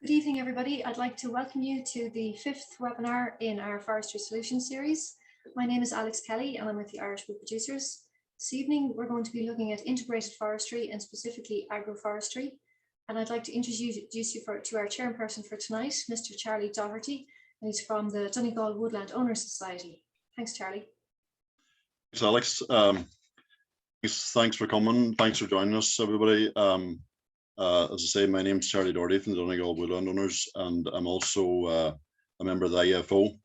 Good evening, everybody. I'd like to welcome you to the 5th webinar in our Forestry Solutions series. My name is Alex Kelly and I'm with the Irish Wood Producers. This evening, we're going to be looking at integrated forestry and specifically agroforestry. And I'd like to introduce you to our chairperson for tonight, Mr. Charlie Doherty, and he's from the Donegal Woodland Owners Society. Thanks, Charlie. Thanks, Alex. Thanks for coming. Thanks for joining us, everybody. As I say, my name's Charlie Doherty from the Donegal Woodland Owners, and I'm also a member of the IFO.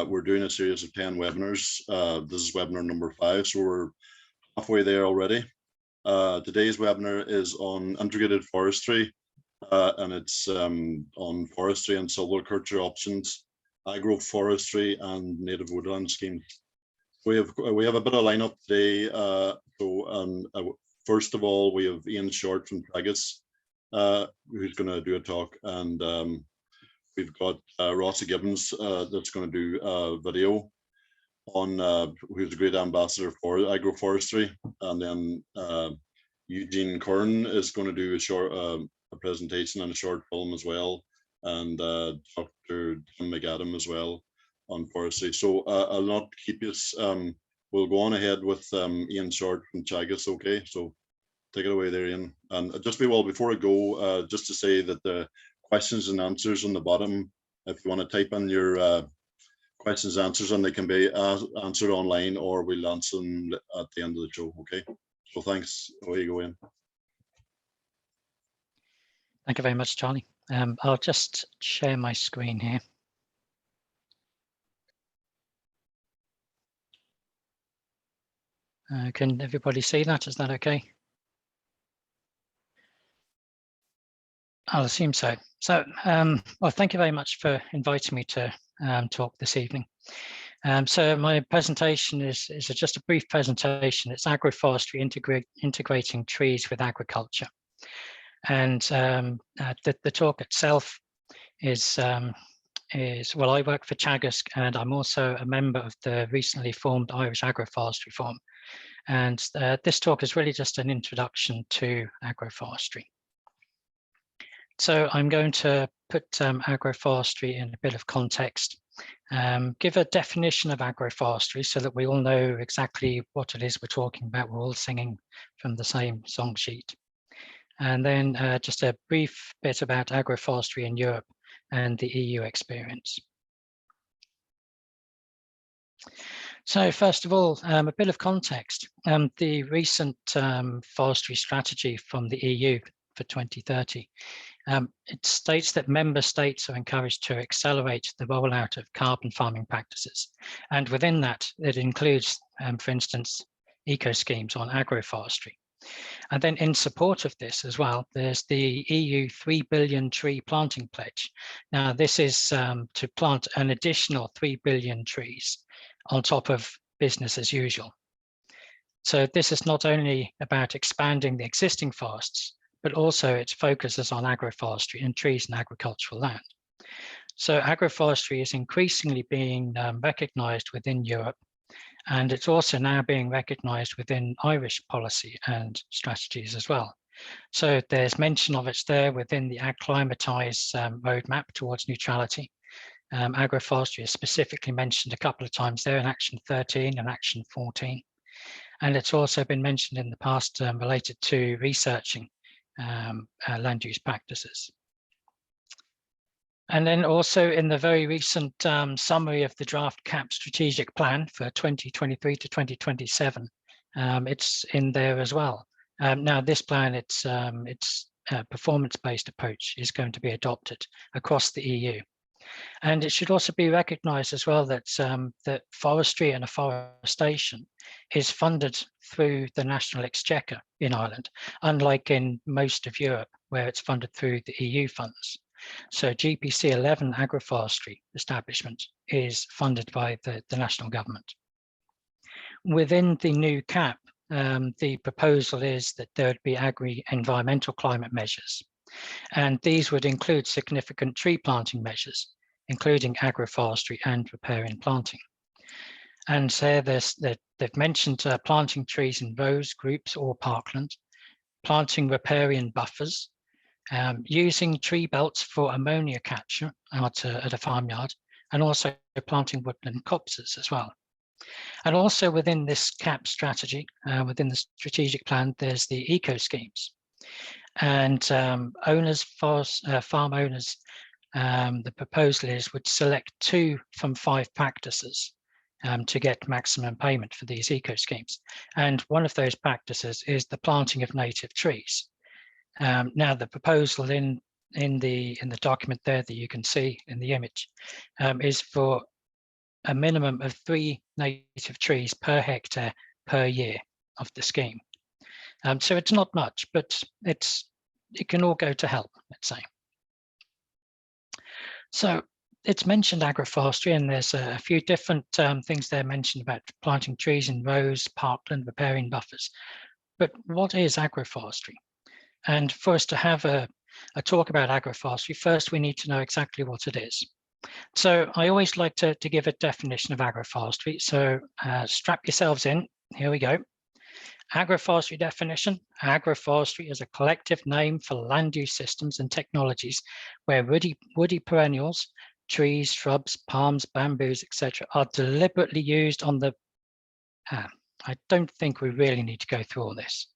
We're doing a series of 10 webinars. This is webinar number 5, so we're halfway there already. Today's webinar is on integrated forestry, and it's on forestry and silviculture options, agroforestry and native woodland schemes. We have a bit of lineup today. First of all, we have Ian Shortt from Teagasc, who's going to do a talk, and we've got Rossa Gibbons that's going to do a video on who's a great ambassador for agroforestry, and then Eugene Curran is going to do a presentation and a short film as well, and Dr. McAdam as well on forestry. So I'll not keep you. We'll go on ahead with Ian Shortt from Teagasc. Okay, so take it away there, Ian. And before I go, just to say that the questions and answers on the bottom, if you want to type in your questions and answers, and they can be answered online, or we'll answer them at the end of the show. Okay, so thanks. Away you go, Ian. Thank you very much, Charlie. I'll just share my screen here. Can everybody see that? Is that okay? I'll assume so. So, well, thank you very much for inviting me to talk this evening. So my presentation is just a brief presentation. It's agroforestry integrating trees with agriculture. And the talk itself is, well, I work for Teagasc, and I'm also a member of the recently formed Irish Agroforestry Forum. And this talk is really just an introduction to agroforestry. So I'm going to put agroforestry in a bit of context, give a definition of agroforestry so that we all know exactly what it is we're talking about. We're all singing from the same song sheet. And then just a brief bit about agroforestry in Europe and the EU experience. So first of all, a bit of context. The recent forestry strategy from the EU for 2030, it states that member states are encouraged to accelerate the rollout of carbon farming practices. And within that, it includes, for instance, eco schemes on agroforestry. And then in support of this as well, there's the EU 3 billion tree planting pledge. Now, this is to plant an additional 3 billion trees on top of business as usual. So this is not only about expanding the existing forests, but also its focuses on agroforestry and trees and agricultural land. So agroforestry is increasingly being recognized within Europe, and it's also now being recognized within Irish policy and strategies as well. So there's mention of it there within the Acclimatise roadmap towards neutrality. Agroforestry is specifically mentioned a couple of times there in Action 13 and Action 14. And it's also been mentioned in the past related to researching land use practices. And then also in the very recent summary of the draft CAP strategic plan for 2023 to 2027, it's in there as well. Now this plan, its performance-based approach is going to be adopted across the EU. And it should also be recognized as well that, that forestry and afforestation is funded through the national exchequer in Ireland, unlike in most of Europe, where it's funded through the EU funds. So GPC 11 agroforestry establishment is funded by the national government. Within the new CAP, the proposal is that there would be agri-environmental climate measures. And these would include significant tree planting measures, including agroforestry and riparian planting. And so they've mentioned planting trees in rows, groups, or parkland, planting riparian buffers, using tree belts for ammonia capture out at a farmyard, and also planting woodland copses as well. And also within this CAP strategy, within the strategic plan, there's the eco schemes. And owners, farm owners, the proposal is would select 2 from 5 practices to get maximum payment for these eco schemes. And one of those practices is the planting of native trees. Now, the proposal in the document there that you can see in the image is for a minimum of 3 native trees per hectare per year of the scheme. So it's not much, but it can all go to help, let's say. So it's mentioned agroforestry, and there's a few different things there mentioned about planting trees in rows, parkland, riparian buffers. But what is agroforestry? And for us to have a talk about agroforestry, first we need to know exactly what it is. So I always like to give a definition of agroforestry. So strap yourselves in, here we go. Agroforestry definition. Agroforestry is a collective name for land use systems and technologies where woody perennials, trees, shrubs, palms, bamboos, etc. are deliberately used on the... I don't think we really need to go through all this.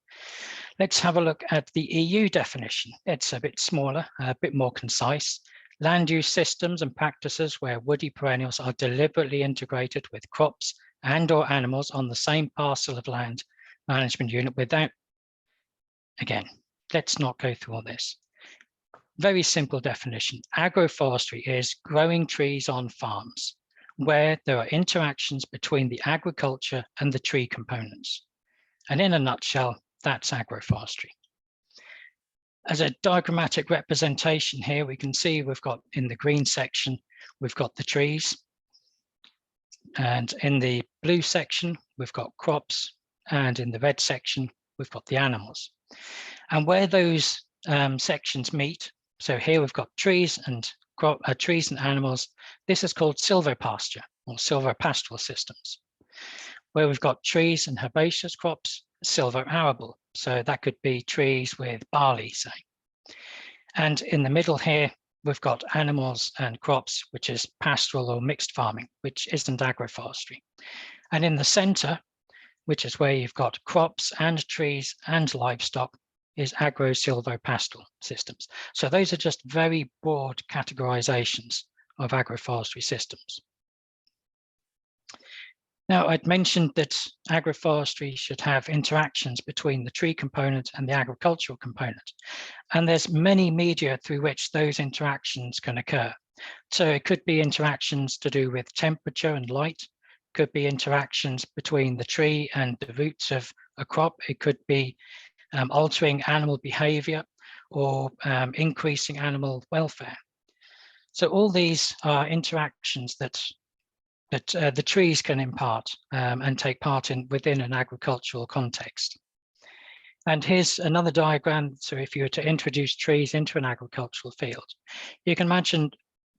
Let's have a look at the EU definition. It's a bit smaller, a bit more concise. Land use systems and practices where woody perennials are deliberately integrated with crops and/or animals on the same parcel of land management unit without, again, let's not go through all this. Very simple definition. Agroforestry is growing trees on farms where there are interactions between the agriculture and the tree components. And in a nutshell, that's agroforestry. As a diagrammatic representation here, we can see we've got in the green section, we've got the trees. And in the blue section, we've got crops. And in the red section, we've got the animals. And where those sections meet, so here we've got trees and animals. This is called silvopasture or silvopastoral systems. Where we've got trees and herbaceous crops, silvoarable. So that could be trees with barley, say. And in the middle here, we've got animals and crops, which is pastoral or mixed farming, which isn't agroforestry. And in the center, which is where you've got crops and trees and livestock, is agro-silvopastoral systems. So those are just very broad categorizations of agroforestry systems. Now, I'd mentioned that agroforestry should have interactions between the tree component and the agricultural component. And there's many media through which those interactions can occur. So it could be interactions to do with temperature and light, could be interactions between the tree and the roots of a crop. It could be altering animal behavior or increasing animal welfare. So all these are interactions that the trees can impart and take part in within an agricultural context. And here's another diagram. So if you were to introduce trees into an agricultural field, you can imagine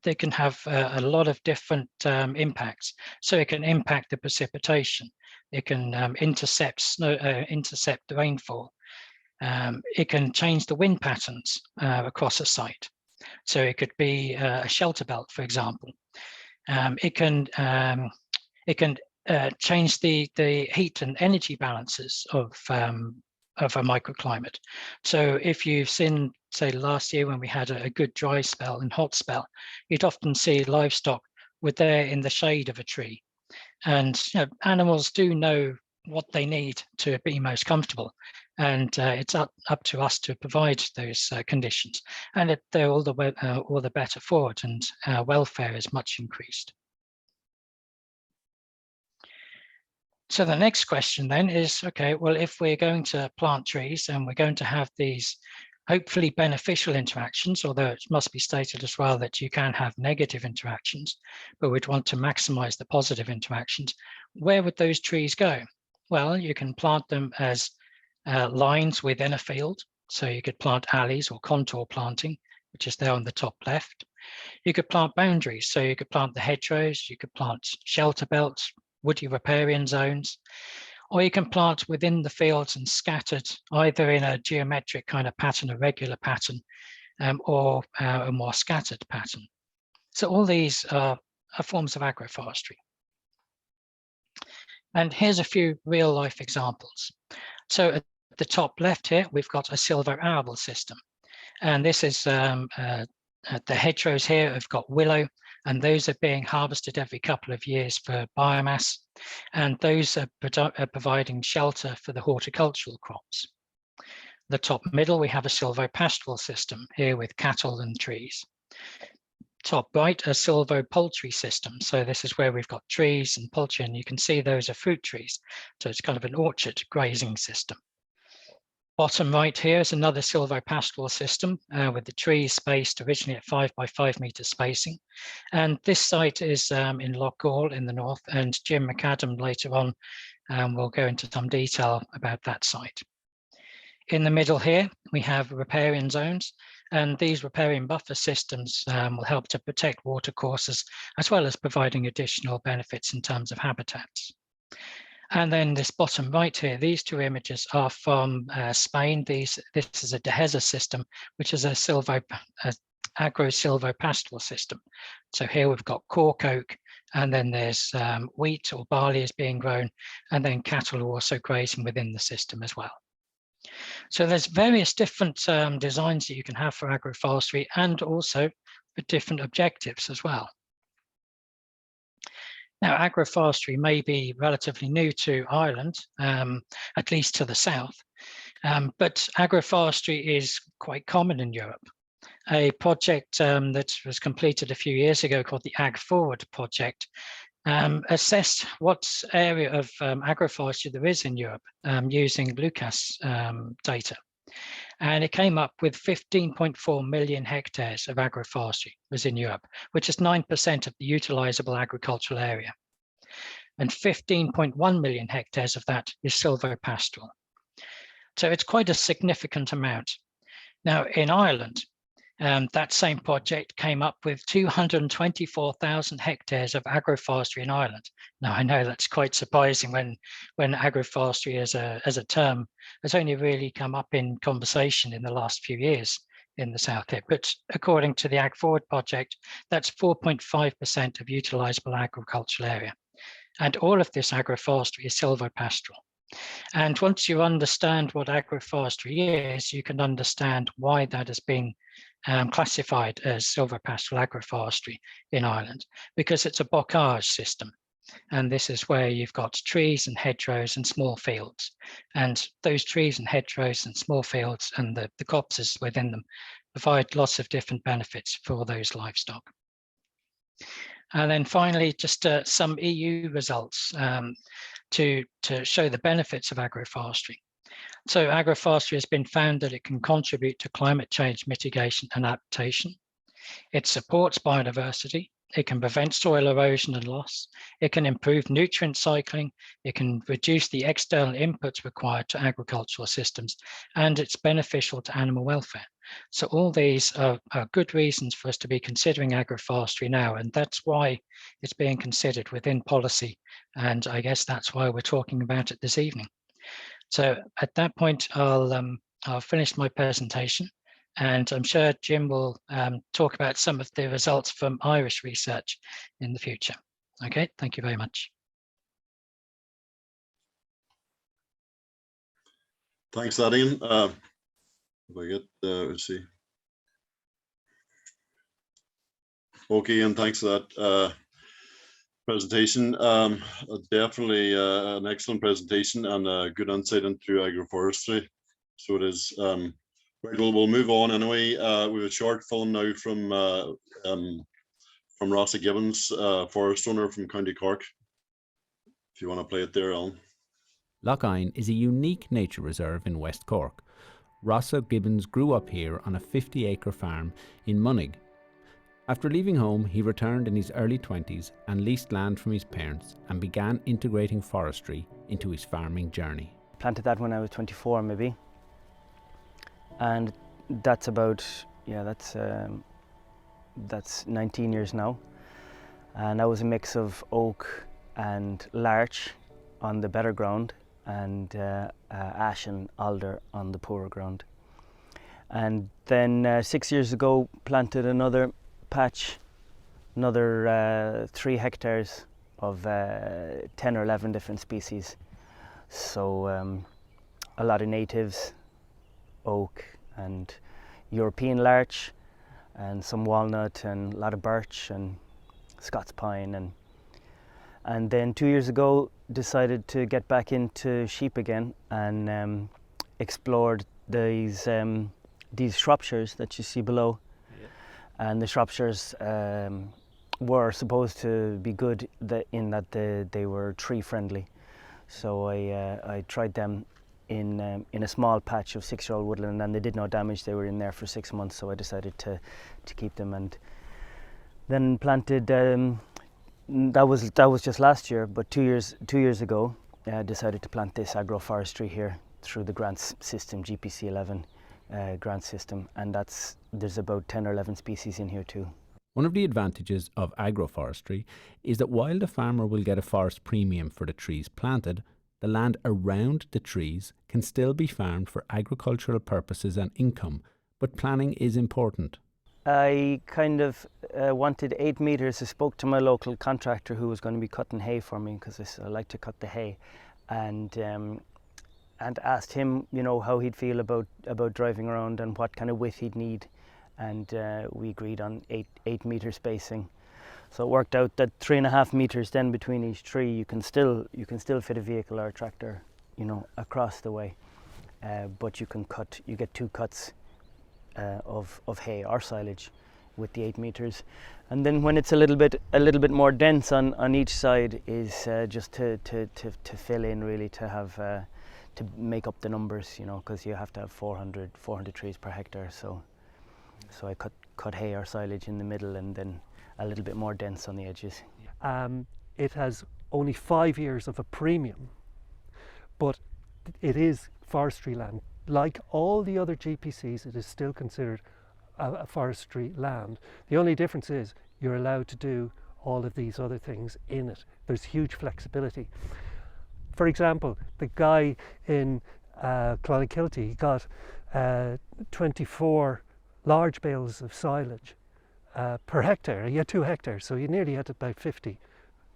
they can have a lot of different impacts. So it can impact the precipitation. It can intercept the rainfall. It can change the wind patterns across a site. So it could be a shelter belt, for example. It can change the heat and energy balances of a microclimate. So if you've seen, say, last year when we had a good dry spell and hot spell, you'd often see livestock were there in the shade of a tree. And animals do know what they need to be most comfortable. And it's up to us to provide those conditions. And they're all the better for it, and welfare is much increased. So the next question then is, okay, well, if we're going to plant trees and we're going to have these hopefully beneficial interactions, although it must be stated as well that you can have negative interactions, but we'd want to maximize the positive interactions, where would those trees go? Well, you can plant them as lines within a field. So you could plant alleys or contour planting, which is there on the top left. You could plant boundaries. So you could plant the hedgerows, you could plant shelter belts, woody riparian zones, or you can plant within the fields and scattered either in a geometric kind of pattern, a regular pattern, or a more scattered pattern. So all these are forms of agroforestry. And here's a few real life examples. So at the top left here, we've got a silvo arable system. And this is the hedgerows here have got willow, and those are being harvested every couple of years for biomass. And those are providing shelter for the horticultural crops. The top middle, we have a silvopastoral system here with cattle and trees. Top right, a silvopoultry system. So this is where we've got trees and poultry, and you can see those are fruit trees. So it's kind of an orchard grazing system. Bottom right here is another silvopastoral system with the trees spaced originally at 5 by 5 meter spacing. And this site is in Loughgall in the north, and Jim McAdam later on will go into some detail about that site. In the middle here, we have riparian zones, and these riparian buffer systems will help to protect watercourses, as well as providing additional benefits in terms of habitats. And then this bottom right here, these two images are from Spain. This is a Teagasc system, which is a agro-silvopastoral system. So here we've got cork oak, and then there's wheat or barley is being grown, and then cattle are also grazing within the system as well. So there's various different designs that you can have for agroforestry, and also for different objectives as well. Now, agroforestry may be relatively new to Ireland, at least to the south, but agroforestry is quite common in Europe. A project that was completed a few years ago called the Ag-Forward project assessed what area of agroforestry there is in Europe using Lucas data. And it came up with 15.4 million hectares of agroforestry was in Europe, which is 9% of the utilizable agricultural area. And 15.1 million hectares of that is silvopastoral. So it's quite a significant amount. Now in Ireland, that same project came up with 224,000 hectares of agroforestry in Ireland. Now, I know that's quite surprising when agroforestry as a term has only really come up in conversation in the last few years in the south here. But according to the Ag Forward project, that's 4.5% of utilizable agricultural area. And all of this agroforestry is silvopastoral. And once you understand what agroforestry is, you can understand why that has been classified as silvopastoral agroforestry in Ireland, because it's a bocage system. And this is where you've got trees and hedgerows and small fields. And those trees and hedgerows and small fields and the copses within them provide lots of different benefits for those livestock. And then finally, just some EU results to show the benefits of agroforestry. So agroforestry has been found that it can contribute to climate change mitigation and adaptation. It supports biodiversity. It can prevent soil erosion and loss. It can improve nutrient cycling. It can reduce the external inputs required to agricultural systems, and it's beneficial to animal welfare. So all these are good reasons for us to be considering agroforestry now, and that's why it's being considered within policy. And I guess that's why we're talking about it this evening. So at that point, I'll finish my presentation, and I'm sure Jim will talk about some of the results from Irish research in the future. Okay, thank you very much. Thanks, Ian. If I get, let's see. Okay, and thanks for that presentation. Definitely an excellent presentation and a good insight into agroforestry. So it is. Right, well, we'll move on anyway. We have a short film now from Rossa Gibbs, forest owner from County Cork. If you want to play it there, Alan. Lough is a unique nature reserve in West Cork. Rossa Gibbons grew up here on a 50-acre farm in Munnig. After leaving home, he returned in his early 20s and leased land from his parents and began integrating forestry into his farming journey. Planted that when I was 24 maybe, and that's about, yeah, that's 19 years now. And that was a mix of oak and larch on the better ground, and ash and alder on the poorer ground. And then 6 years ago planted another patch, another 3 hectares of 10 or 11 different species. So a lot of natives, oak and European larch, and some walnut, and a lot of birch and Scots pine, and then 2 years ago decided to get back into sheep again and explored these Shropshires that you see below. Yeah. And the Shropshires were supposed to be good in that they were tree friendly. So I tried them in a small patch of 6-year-old woodland, and they did no damage. They were in there for 6 months, so I decided to keep them, and then planted. That was just last year, but 2 years ago, I decided to plant this agroforestry here through the grant system, GPC 11 grant system, and there's about 10 or 11 species in here too. One of the advantages of agroforestry is that while the farmer will get a forest premium for the trees planted, the land around the trees can still be farmed for agricultural purposes and income, but planning is important. I kind of wanted 8 meters. I spoke to my local contractor who was going to be cutting hay for me, because I like to cut the hay, and asked him, you know, how he'd feel about driving around and what kind of width he'd need, and we agreed on 8 meter spacing. So it worked out that 3.5 meters then between each tree, you can still fit a vehicle or a tractor, you know, across the way, but you get 2 cuts of hay or silage with the 8 meters, and then when it's a little bit more dense on each side is just to fill in, really, to have to make up the numbers, you know, because you have to have 400 trees per hectare. So I cut hay or silage in the middle, and then a little bit more dense on the edges. It has only 5 years of a premium, but it is forestry land. Like all the other GPCs, it is still considered a forestry land. The only difference is you're allowed to do all of these other things in it. There's huge flexibility. For example, the guy in Clonakilty got 24 large bales of silage per hectare. He had 2 hectares, so he nearly had about 50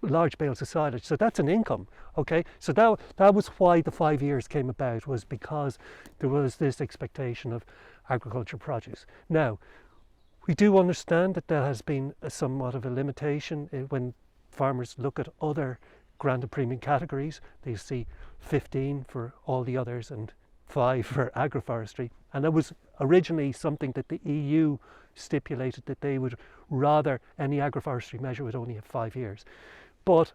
large bales of silage. So that's an income, okay? So that was why the 5 years came about, was because there was this expectation of agriculture produce. Now, we do understand that there has been somewhat of a limitation when farmers look at other granted premium categories. They see 15 for all the others and 5 for agroforestry. And that was originally something that the EU stipulated, that they would rather any agroforestry measure would only have 5 years. But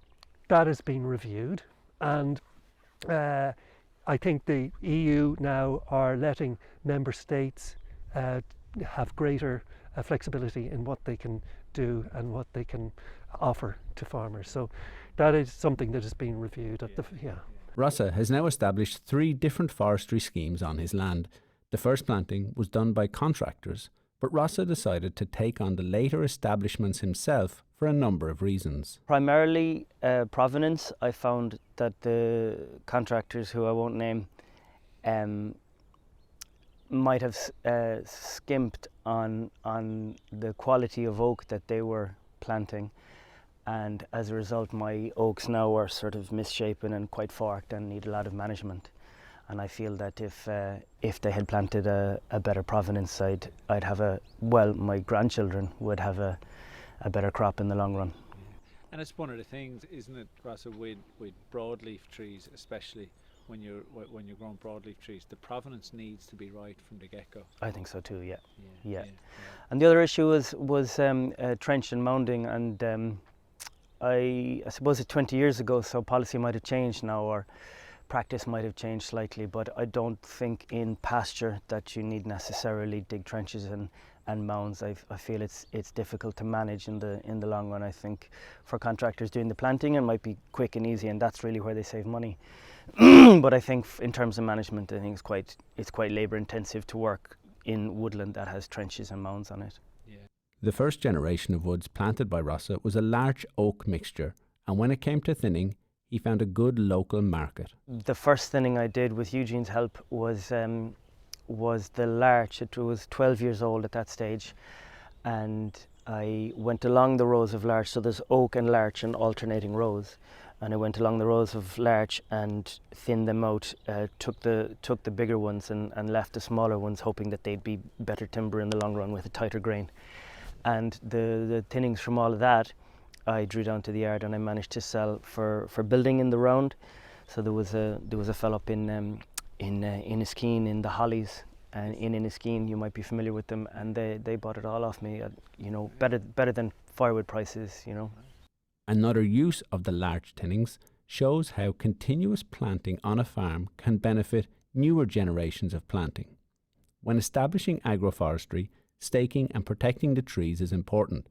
that has been reviewed, and I think the EU now are letting member states have greater flexibility in what they can do and what they can offer to farmers. So that is something that is being reviewed at Rossa has now established 3 different forestry schemes on his land. The first planting was done by contractors, but Rossa decided to take on the later establishments himself for a number of reasons. Primarily Provenance. I found that the contractors, who I won't name, might have skimped on the quality of oak that they were planting, and as a result my oaks now are sort of misshapen and quite forked and need a lot of management. And I feel that if they had planted a better Provenance, I'd have my grandchildren would have a better crop in the long run. And it's one of the things, isn't it, Rossa, with broadleaf trees, especially when you're growing broadleaf trees, the Provenance needs to be right from the get-go. I think so too. Yeah. And the other issue was trench and mounding, and I suppose it's 20 years ago, so policy might have changed now, or practice might have changed slightly, but I don't think in pasture that you need necessarily dig trenches and mounds. I feel it's difficult to manage in the long run. I think for contractors doing the planting, it might be quick and easy, and that's really where they save money. But I think in terms of management, I think it's quite labour intensive to work in woodland that has trenches and mounds on it. Yeah. The first generation of woods planted by Rossa was a larch oak mixture, and when it came to thinning, he found a good local market. The first thinning I did with Eugene's help was was the larch. It was 12 years old at that stage, and I went along the rows of larch. So there's oak and larch in alternating rows, and I went along the rows of larch and thinned them out. Took the bigger ones and left the smaller ones, hoping that they'd be better timber in the long run with a tighter grain. And the thinnings from all of that, I drew down to the yard, and I managed to sell for building in the round. So there was a fellow up in Iskeen in the Hollies, and in Iskeen, you might be familiar with them, and they bought it all off me at, you know, better than firewood prices, you know. Another use of the larch thinnings shows how continuous planting on a farm can benefit newer generations of planting. When establishing agroforestry, staking and protecting the trees is important.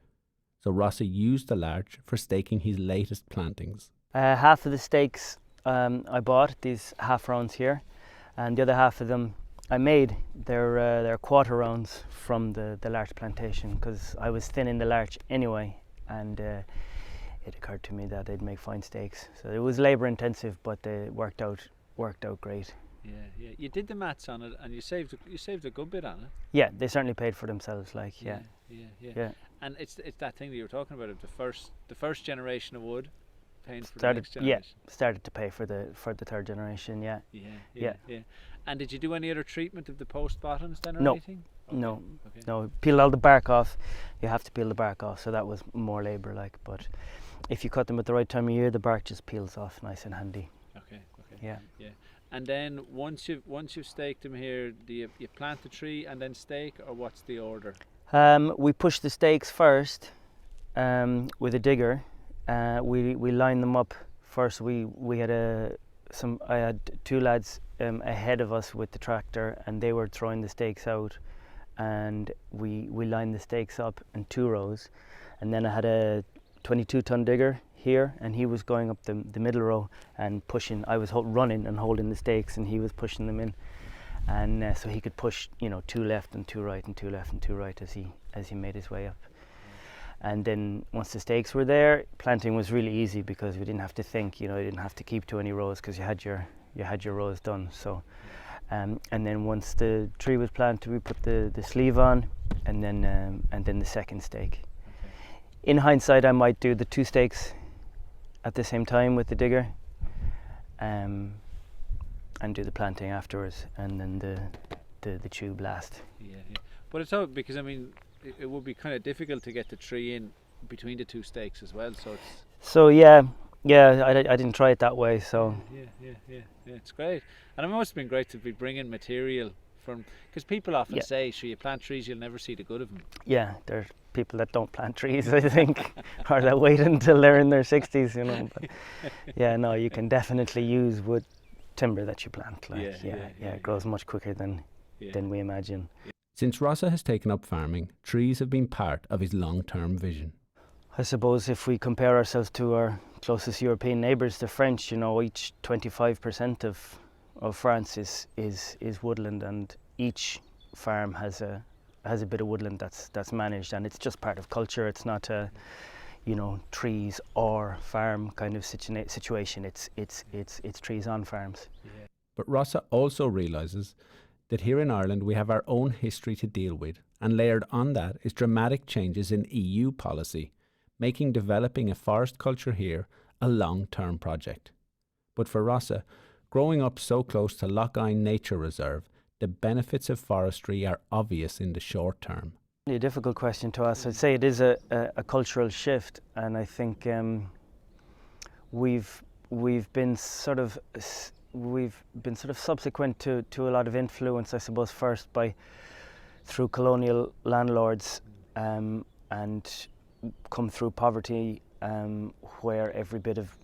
So Rossa used the larch for staking his latest plantings. Half of the stakes I bought, these half rounds here, and the other half of them I made. They're quarter rounds from the larch plantation, because I was thinning the larch anyway, and it occurred to me that they'd make fine stakes. So it was labour intensive, but they worked out great. Yeah. You did the maths on it, and you saved a good bit on it. Yeah, they certainly paid for themselves. Like, yeah. And it's that thing that you were talking about, of the first generation of wood paying for the next generation. Yeah, started to pay for the third generation. Yeah. And did you do any other treatment of the post bottoms then, or No. anything? Okay. No. Peel all the bark off. You have to peel the bark off, so that was more labour. Like, but if you cut them at the right time of year, the bark just peels off nice and handy. Okay. Yeah. And then once you've staked them here, do you plant the tree and then stake, or what's the order? We push the stakes first with a digger. We line them up first. We had I had two lads ahead of us with the tractor, and they were throwing the stakes out, and we lined the stakes up in 2 rows, and then I had a 22-ton digger here, and he was going up the middle row and pushing. I was running and holding the stakes, and he was pushing them in, and so he could push, 2 left and 2 right and 2 left and 2 right as he made his way up. And then once the stakes were there, planting was really easy, because we didn't have to think. You didn't have to keep too many rows, because you had your rows done. So, and then once the tree was planted, we put the sleeve on, and then the second stake. Okay. In hindsight, I might do the 2 stakes at the same time with the digger, and do the planting afterwards, and then the tube last. Yeah. But it's all because, I mean, it would be kind of difficult to get the tree in between the 2 stakes as well. So I didn't try it that way. So yeah, it's great, and it must have been great to be bringing material from, because people often say, "Sure, you plant trees, you'll never see the good of them." Yeah, there are people that don't plant trees, I think, or that wait until they're in their 60s, But yeah, no, you can definitely use wood timber that you plant. Like, it grows much quicker than we imagine. Since Rossa has taken up farming, trees have been part of his long-term vision. I suppose if we compare ourselves to our closest European neighbours, the French, each 25% of France is woodland, and each farm has a bit of woodland that's managed, and it's just part of culture. It's not a trees or farm kind of situation. It's trees on farms. Yeah. But Rossa also realises that here in Ireland we have our own history to deal with, and layered on that is dramatic changes in EU policy, making developing a forest culture here a long-term project. But for Rossa, growing up so close to Lochine Nature Reserve, the benefits of forestry are obvious in the short term. A difficult question to ask. I'd say it is a cultural shift, and I think we've been sort of subsequent to a lot of influence, I suppose, first through colonial landlords, and come through poverty, where every bit of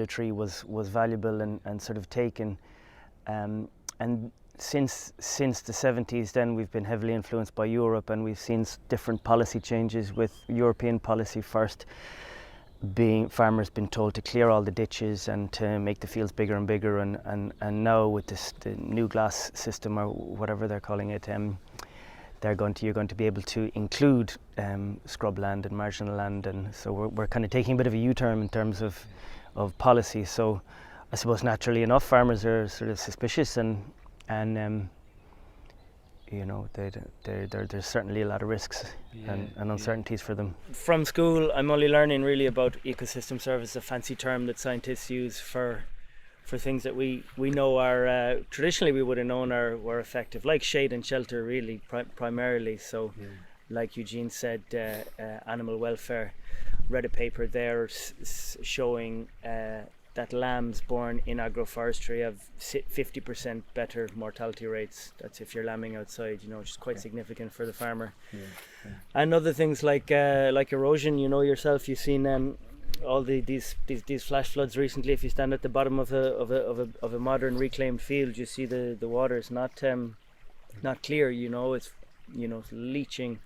tree was valuable and sort of taken, and since the 70s, then we've been heavily influenced by Europe, and we've seen different policy changes, with European policy first being farmers been told to clear all the ditches and to make the fields bigger and bigger, and now with the new glass system, or whatever they're calling it, you're going to be able to include scrubland and marginal land, and so we're kind of taking a bit of a U-turn in terms of policy. So I suppose naturally enough, farmers are sort of suspicious and you know, there's certainly a lot of risks and uncertainties for them. From school, I'm only learning really about ecosystem service, a fancy term that scientists use for things that we know are traditionally we would have known were effective, like shade and shelter, really primarily. So, like Eugene said, animal welfare. Read a paper there showing that lambs born in agroforestry have 50% better mortality rates. That's if you're lambing outside, you know, which is quite significant for the farmer. And other things like erosion, you know yourself, you've seen all these flash floods recently. If you stand at the bottom of a modern reclaimed field, you see the water is not clear, you know, it's, you know, leaching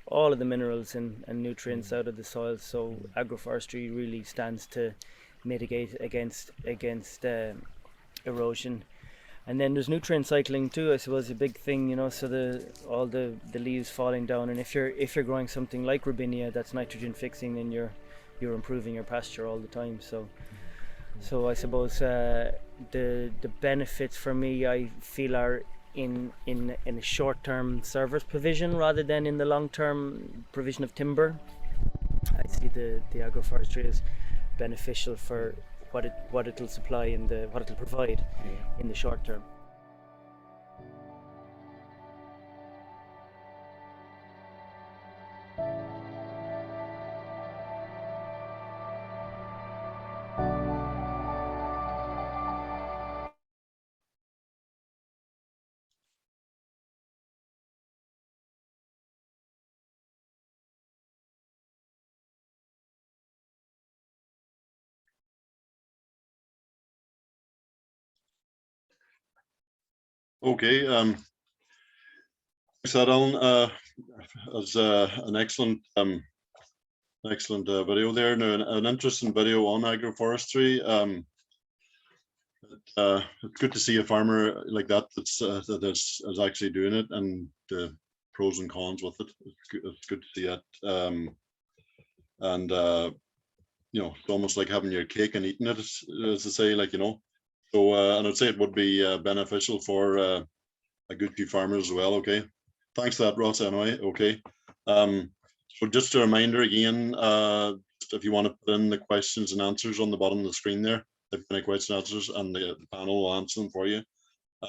all of the minerals and nutrients out of the soil. So agroforestry really stands to mitigate against erosion. And then there's nutrient cycling too, I suppose, a big thing, you know, so all the leaves falling down, and if you're growing something like Robinia that's nitrogen fixing, then you're improving your pasture all the time. So I suppose the benefits for me, I feel, are in a short-term service provision rather than in the long-term provision of timber. I see the agroforestry as beneficial for what it'll supply and what it'll provide in the short term. Okay, thanks, Alan. As an excellent video there. Now, an interesting video on agroforestry. It's good to see a farmer like that that is actually doing it, and the pros and cons with it. It's good to see it. And you know, it's almost like having your cake and eating it, as to say, like, you know. So, and I'd say it would be beneficial for a good few farmers as well. Okay, thanks for that, Ross. Anyway, okay. So just a reminder again, if you want to put in the questions and answers on the bottom of the screen there, if any questions and answers, and the panel will answer them for you.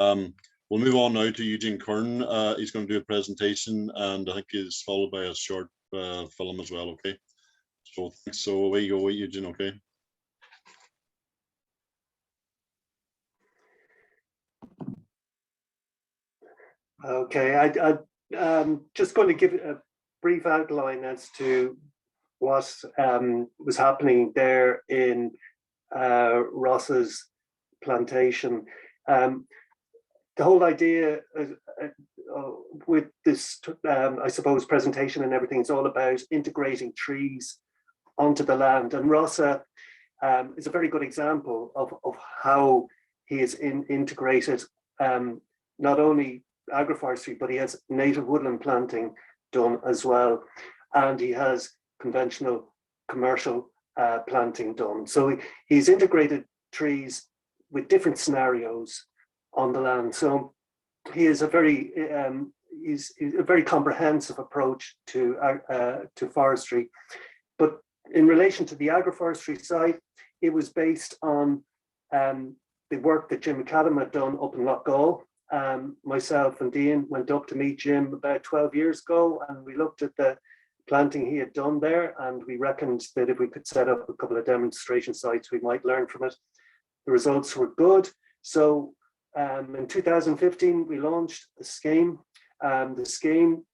We'll move on now to Eugene Curran. He's going to do a presentation, and I think he's followed by a short film as well. Okay. So thanks. So away you go, Eugene. Okay. Okay, I'm just going to give a brief outline as to what was happening there in Rossa's plantation. The whole idea with this, I suppose, presentation and everything is all about integrating trees onto the land. And Rossa is a very good example of how he has integrated not only agroforestry, but he has native woodland planting done as well, and he has conventional commercial planting done. So he's integrated trees with different scenarios on the land. So he is a very comprehensive approach to forestry. But in relation to the agroforestry side, it was based on the work that Jim McAdam had done up in Donegal. Myself and Dean went up to meet Jim about 12 years ago, and we looked at the planting he had done there, and we reckoned that if we could set up a couple of demonstration sites, we might learn from it. The results were good. So in 2015, we launched the scheme. The scheme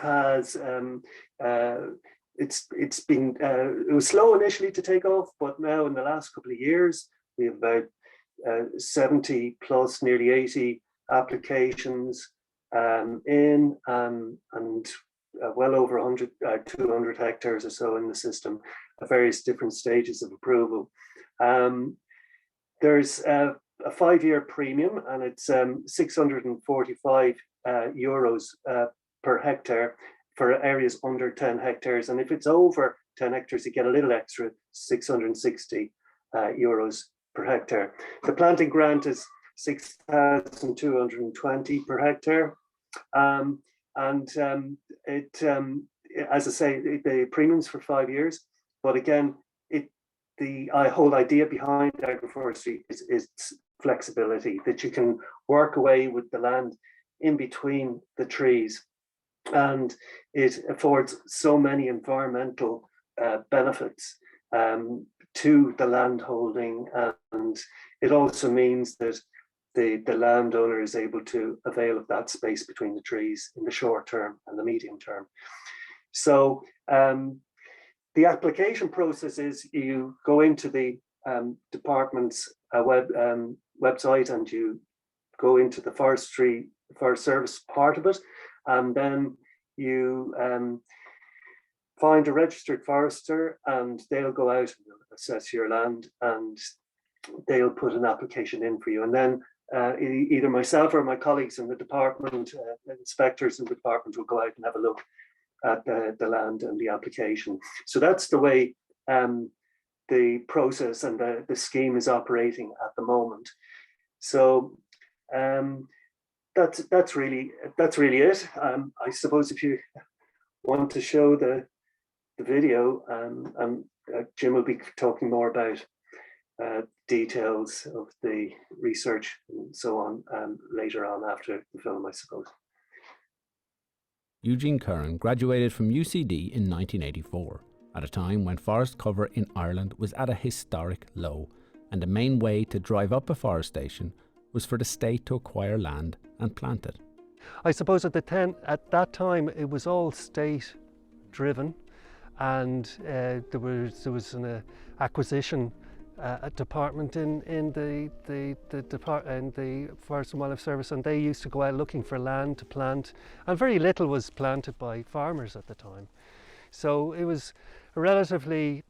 has it was slow initially to take off, but now in the last couple of years, we have about 70 plus, nearly 80 applications in, and well over 100, 200 hectares or so in the system at various different stages of approval. There's a 5-year premium, and it's 645 euros per hectare for areas under 10 hectares. And if it's over 10 hectares, you get a little extra, 660 euros per hectare. The planting grant is 6,220 per hectare. As I say, the premiums for 5 years. But again, the whole idea behind agroforestry is flexibility, that you can work away with the land in between the trees, and it affords so many environmental benefits to the land holding, and it also means that the landowner is able to avail of that space between the trees in the short term and the medium term. So the application process is you go into the department's website, and you go into the Forest Service part of it, and then you find a registered forester, and they'll go out and assess your land, and they'll put an application in for you. And then either myself or my colleagues in the department, inspectors in the department, will go out and have a look at the land and the application. So that's the way the process and the scheme is operating at the moment. So that's really it. I suppose if you want to show the video, Jim will be talking more about details of the research and so on later on after the film, I suppose. Eugene Curran graduated from UCD in 1984, at a time when forest cover in Ireland was at a historic low, and the main way to drive up afforestation was for the state to acquire land and plant it. I suppose at that time it was all state driven, and there was an acquisition a department in the Forest and Wildlife Service, and they used to go out looking for land to plant, and very little was planted by farmers at the time. So it was a relatively,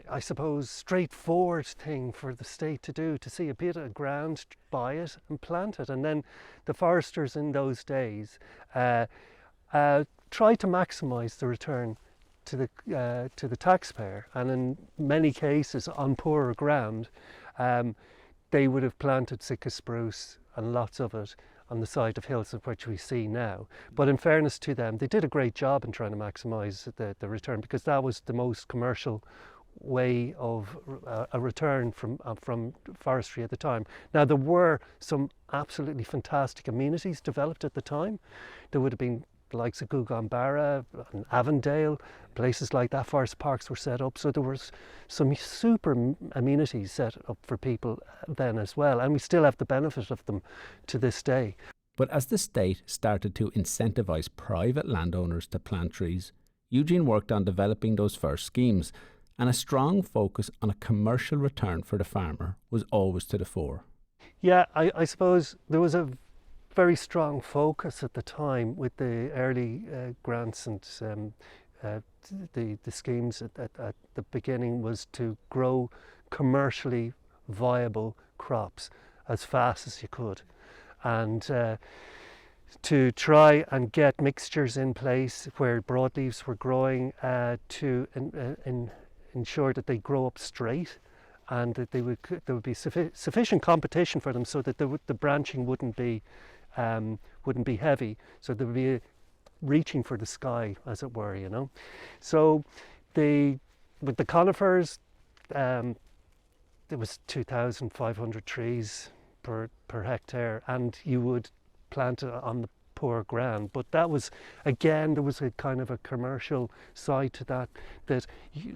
I suppose, straightforward thing for the state to do, to see a bit of ground, buy it and plant it. And then the foresters in those days tried to maximise the return to the taxpayer, and in many cases on poorer ground they would have planted Sitka spruce and lots of it on the side of hills, of which we see now. But in fairness to them, they did a great job in trying to maximise the return, because that was the most commercial way of a return from forestry at the time. Now, there were some absolutely fantastic amenities developed at the time. There would have been the likes of Gougane and Avondale, places like that. Forest parks were set up, so there was some super amenities set up for people then as well, and we still have the benefit of them to this day. But as the state started to incentivise private landowners to plant trees, Eugene worked on developing those first schemes, and a strong focus on a commercial return for the farmer was always to the fore. Yeah, I suppose there was a very strong focus at the time with the early grants, and the schemes at the beginning was to grow commercially viable crops as fast as you could, and to try and get mixtures in place where broadleaves were growing to ensure that they grow up straight, and that there would be sufficient competition for them, so that the branching wouldn't be heavy, so there would be a reaching for the sky, as it were, you know. So with the conifers, there was 2,500 trees per hectare, and you would plant it on the poor ground. But that was, again, there was a kind of a commercial side to that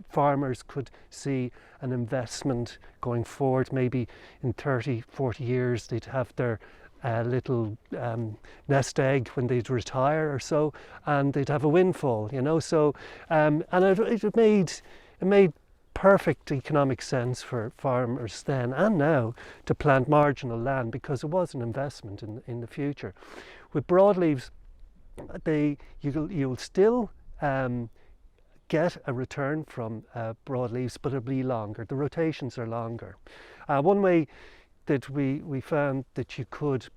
farmers could see an investment going forward. Maybe in 30, 40 years they'd have their little nest egg when they'd retire or so, and they'd have a windfall, you know. So and it made perfect economic sense for farmers then and now to plant marginal land, because it was an investment in the future. With broadleaves, you'll still get a return from broadleaves, but it'll be longer. The rotations are longer. One way that we found that you could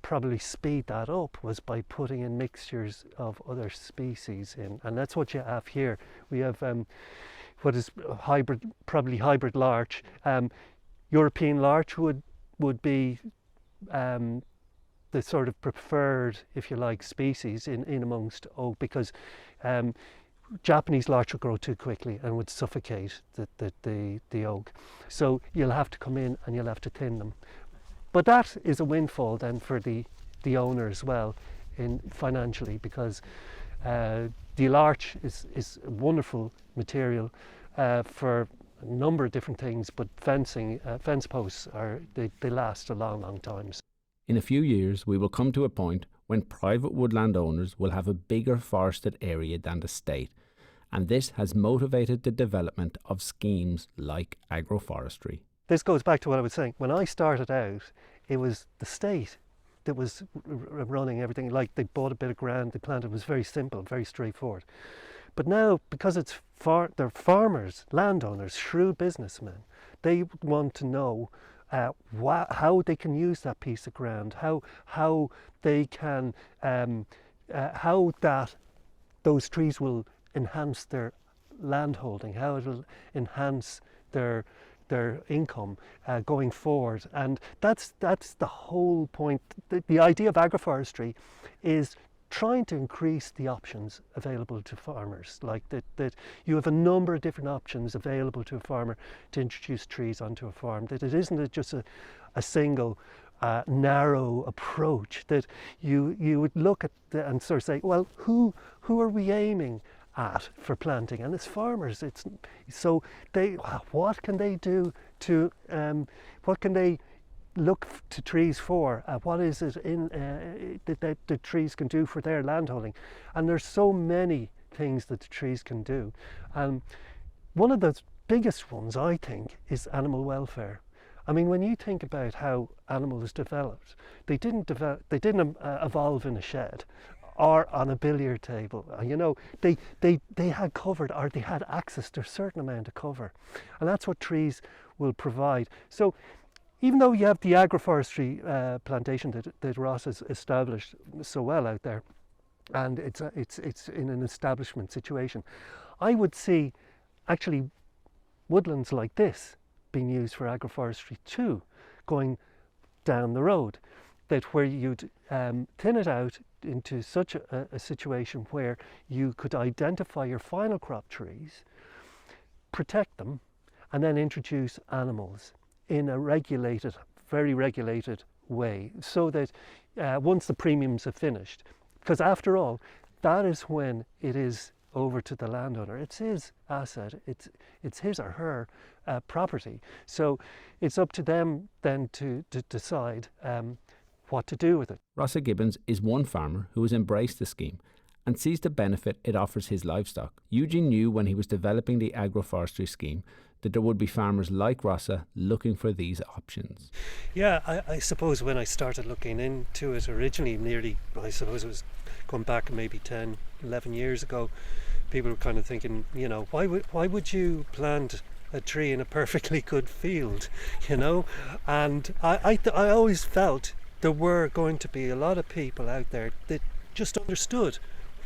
probably speed that up was by putting in mixtures of other species in, and that's what you have here. We have what is probably hybrid larch. European larch would be the sort of preferred, if you like, species in amongst oak, because Japanese larch would grow too quickly and would suffocate the oak. So you'll have to come in and you'll have to thin them. But that is a windfall then for the owner as well, financially, because the larch is a wonderful material for a number of different things, but fencing, fence posts, they last a long time. In a few years, we will come to a point when private woodland owners will have a bigger forested area than the state, and this has motivated the development of schemes like agroforestry. This goes back to what I was saying. When I started out, it was the state that was running everything. Like, they bought a bit of ground, they planted. It was very simple, very straightforward. But now, because they're farmers, landowners, shrewd businessmen, they want to know how they can use that piece of ground, how they can, how those trees will enhance their land holding, how it will enhance their income going forward. And that's the whole point. The idea of agroforestry is trying to increase the options available to farmers, like that you have a number of different options available to a farmer to introduce trees onto a farm, that it isn't just a single narrow approach, that you would look at and sort of say, well, who are we aiming at for planting? And as farmers, what can they do to what can they look to trees for? What is it that the trees can do for their landholding? And there's so many things that the trees can do. One of the biggest ones, I think, is animal welfare. I mean, when you think about how animals developed, they didn't evolve in a shed or on a billiard table. You know, they had covered, or they had access to a certain amount of cover, and that's what trees will provide. So even though you have the agroforestry plantation that Ross has established so well out there, and it's in an establishment situation, I would see actually woodlands like this being used for agroforestry too, going down the road, that where you'd thin it out into such a situation where you could identify your final crop trees, protect them, and then introduce animals in a regulated, very regulated way, so that once the premiums are finished, because after all, that is when it is over to the landowner. It's his asset, it's his or her property. So it's up to them then to decide what to do with it. Rossa Gibbons is one farmer who has embraced the scheme and sees the benefit it offers his livestock. Eugene knew when he was developing the agroforestry scheme that there would be farmers like Rossa looking for these options. Yeah, I suppose when I started looking into it originally, I suppose it was going back maybe 10, 11 years ago, people were kind of thinking, you know, why would you plant a tree in a perfectly good field, you know? And I always felt there were going to be a lot of people out there that just understood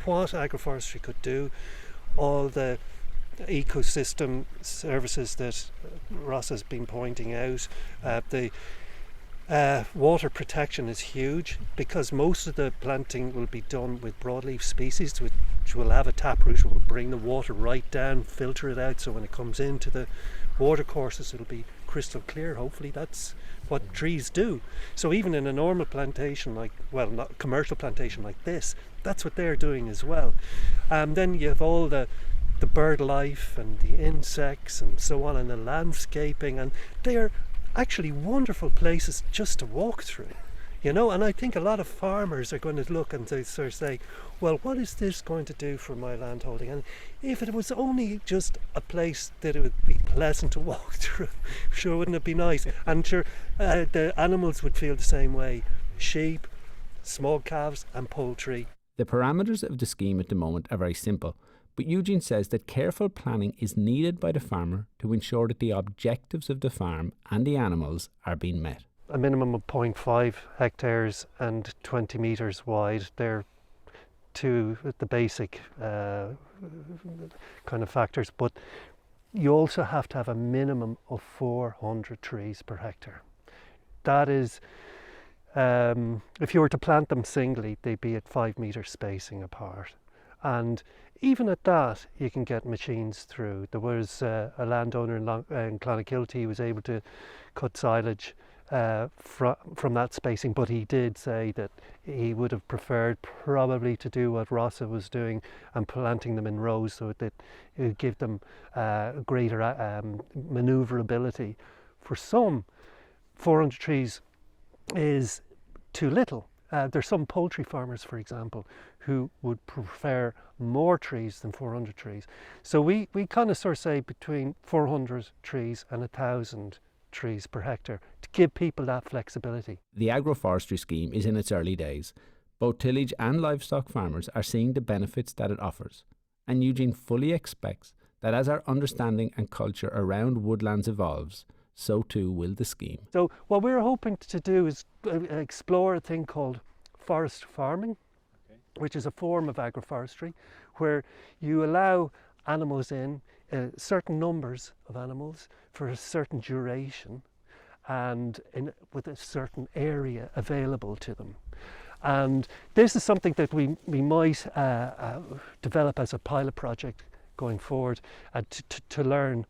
what agroforestry could do, all the ecosystem services that Ross has been pointing out. The water protection is huge, because most of the planting will be done with broadleaf species, which will have a taproot, will bring the water right down, filter it out, so when it comes into the water courses it'll be crystal clear. Hopefully that's what trees do. So even in a normal plantation, like, well, not commercial plantation like this, that's what they're doing as well. Then you have all the bird life and the insects and so on, and the landscaping, and they're actually wonderful places just to walk through, you know. And I think a lot of farmers are going to look and they sort of say, well, what is this going to do for my land holding? And if it was only just a place that it would be pleasant to walk through, sure, wouldn't it be nice? And sure, the animals would feel the same way. Sheep, small calves and poultry. The parameters of the scheme at the moment are very simple, but Eugene says that careful planning is needed by the farmer to ensure that the objectives of the farm and the animals are being met. A minimum of 0.5 hectares and 20 metres wide. They're two the basic kind of factors, but you also have to have a minimum of 400 trees per hectare. That is if you were to plant them singly, they'd be at 5 metre spacing apart. And even at that, you can get machines through. There was a landowner in Clonakilty who was able to cut silage from that spacing, but he did say that he would have preferred probably to do what Rossa was doing and planting them in rows, so that it would give them greater manoeuvrability. For some, 400 trees is too little. There's some poultry farmers, for example, who would prefer more trees than 400 trees. So we kind of sort of say between 400 trees and 1,000 trees per hectare to give people that flexibility. The agroforestry scheme is in its early days. Both tillage and livestock farmers are seeing the benefits that it offers. And Eugene fully expects that as our understanding and culture around woodlands evolves, so too will the scheme. So what we're hoping to do is explore a thing called forest farming, which is a form of agroforestry where you allow animals in, certain numbers of animals for a certain duration and with a certain area available to them. And this is something that we might develop as a pilot project going forward to learn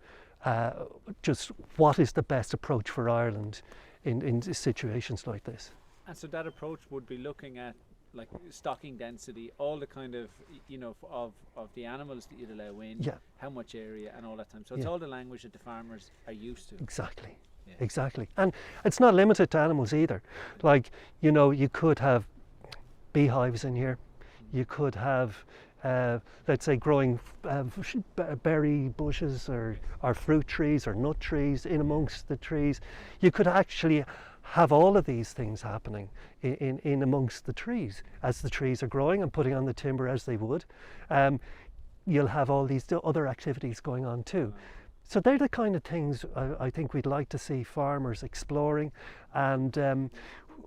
just what is the best approach for Ireland in situations like this. And so that approach would be looking at like stocking density, all the kind of, you know, of the animals that you'd allow in, yeah, how much area and all that time. So it's all the language that the farmers are used to. Exactly. Yeah. Exactly. And it's not limited to animals either. Like, you know, you could have beehives in here. You could have, let's say, growing berry bushes or fruit trees or nut trees in amongst the trees. You could actually have all of these things happening in amongst the trees as the trees are growing and putting on the timber as they would. You'll have all these other activities going on too. So they're the kind of things I think we'd like to see farmers exploring, and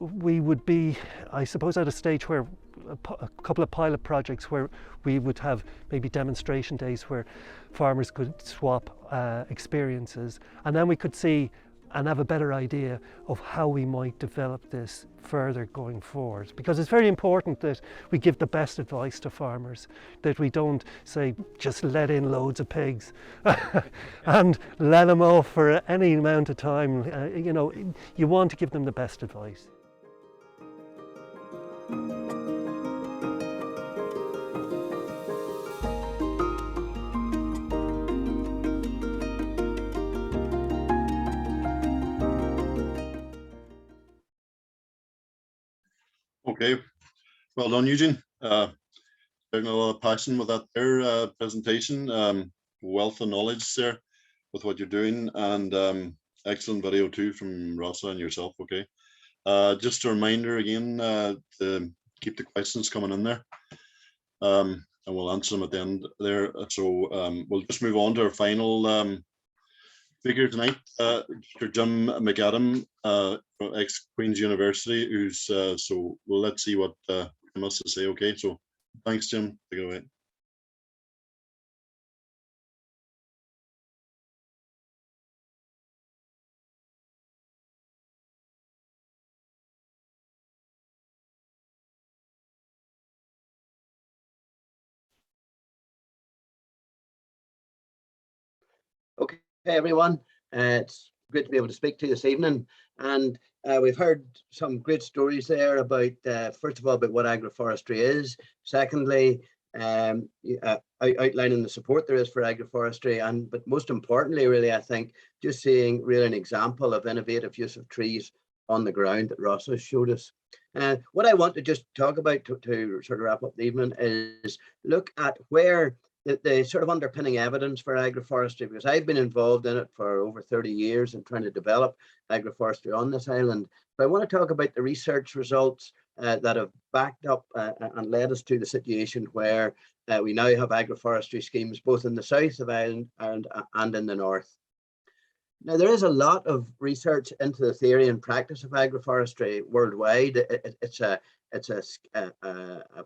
we would be, I suppose, at a stage where a couple of pilot projects where we would have maybe demonstration days where farmers could swap experiences, and then we could see and have a better idea of how we might develop this further going forward. Because it's very important that we give the best advice to farmers, that we don't say just let in loads of pigs and let them off for any amount of time. You know, you want to give them the best advice. Okay, well done, Eugene. There's a lot of passion with that there presentation, wealth of knowledge there with what you're doing, and excellent video too from Rossa and yourself. Okay, just a reminder again to keep the questions coming in there, and we'll answer them at the end there. So we'll just move on to our final speaker tonight, Dr. Jim McAdam, from ex-Queen's University, who's so well, let's see what he must to say. Okay, so thanks, Jim. Take it away. Okay, everyone, it's great to be able to speak to you this evening, and we've heard some great stories there about, first of all, about what agroforestry is, secondly, outlining the support there is for agroforestry, but most importantly, really, I think, just seeing really an example of innovative use of trees on the ground that Rossa showed us. What I want to just talk about to sort of wrap up the evening is look at where the sort of underpinning evidence for agroforestry, because I've been involved in it for over 30 years and trying to develop agroforestry on this island. But I want to talk about the research results that have backed up and led us to the situation where we now have agroforestry schemes both in the south of Ireland and in the north. Now, there is a lot of research into the theory and practice of agroforestry worldwide. It's a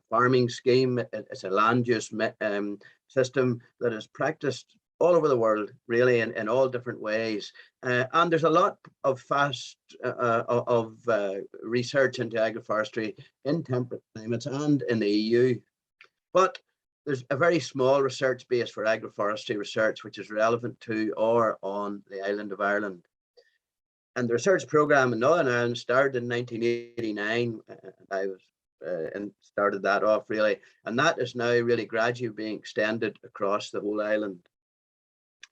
farming scheme. It's a land use system that is practiced all over the world, really, in all different ways. And there's a lot of research into agroforestry in temperate climates and in the EU. But there's a very small research base for agroforestry research, which is relevant to or on the island of Ireland. And the research program in Northern Ireland started in 1989. I was and started that off, really. And that is now really gradually being extended across the whole island.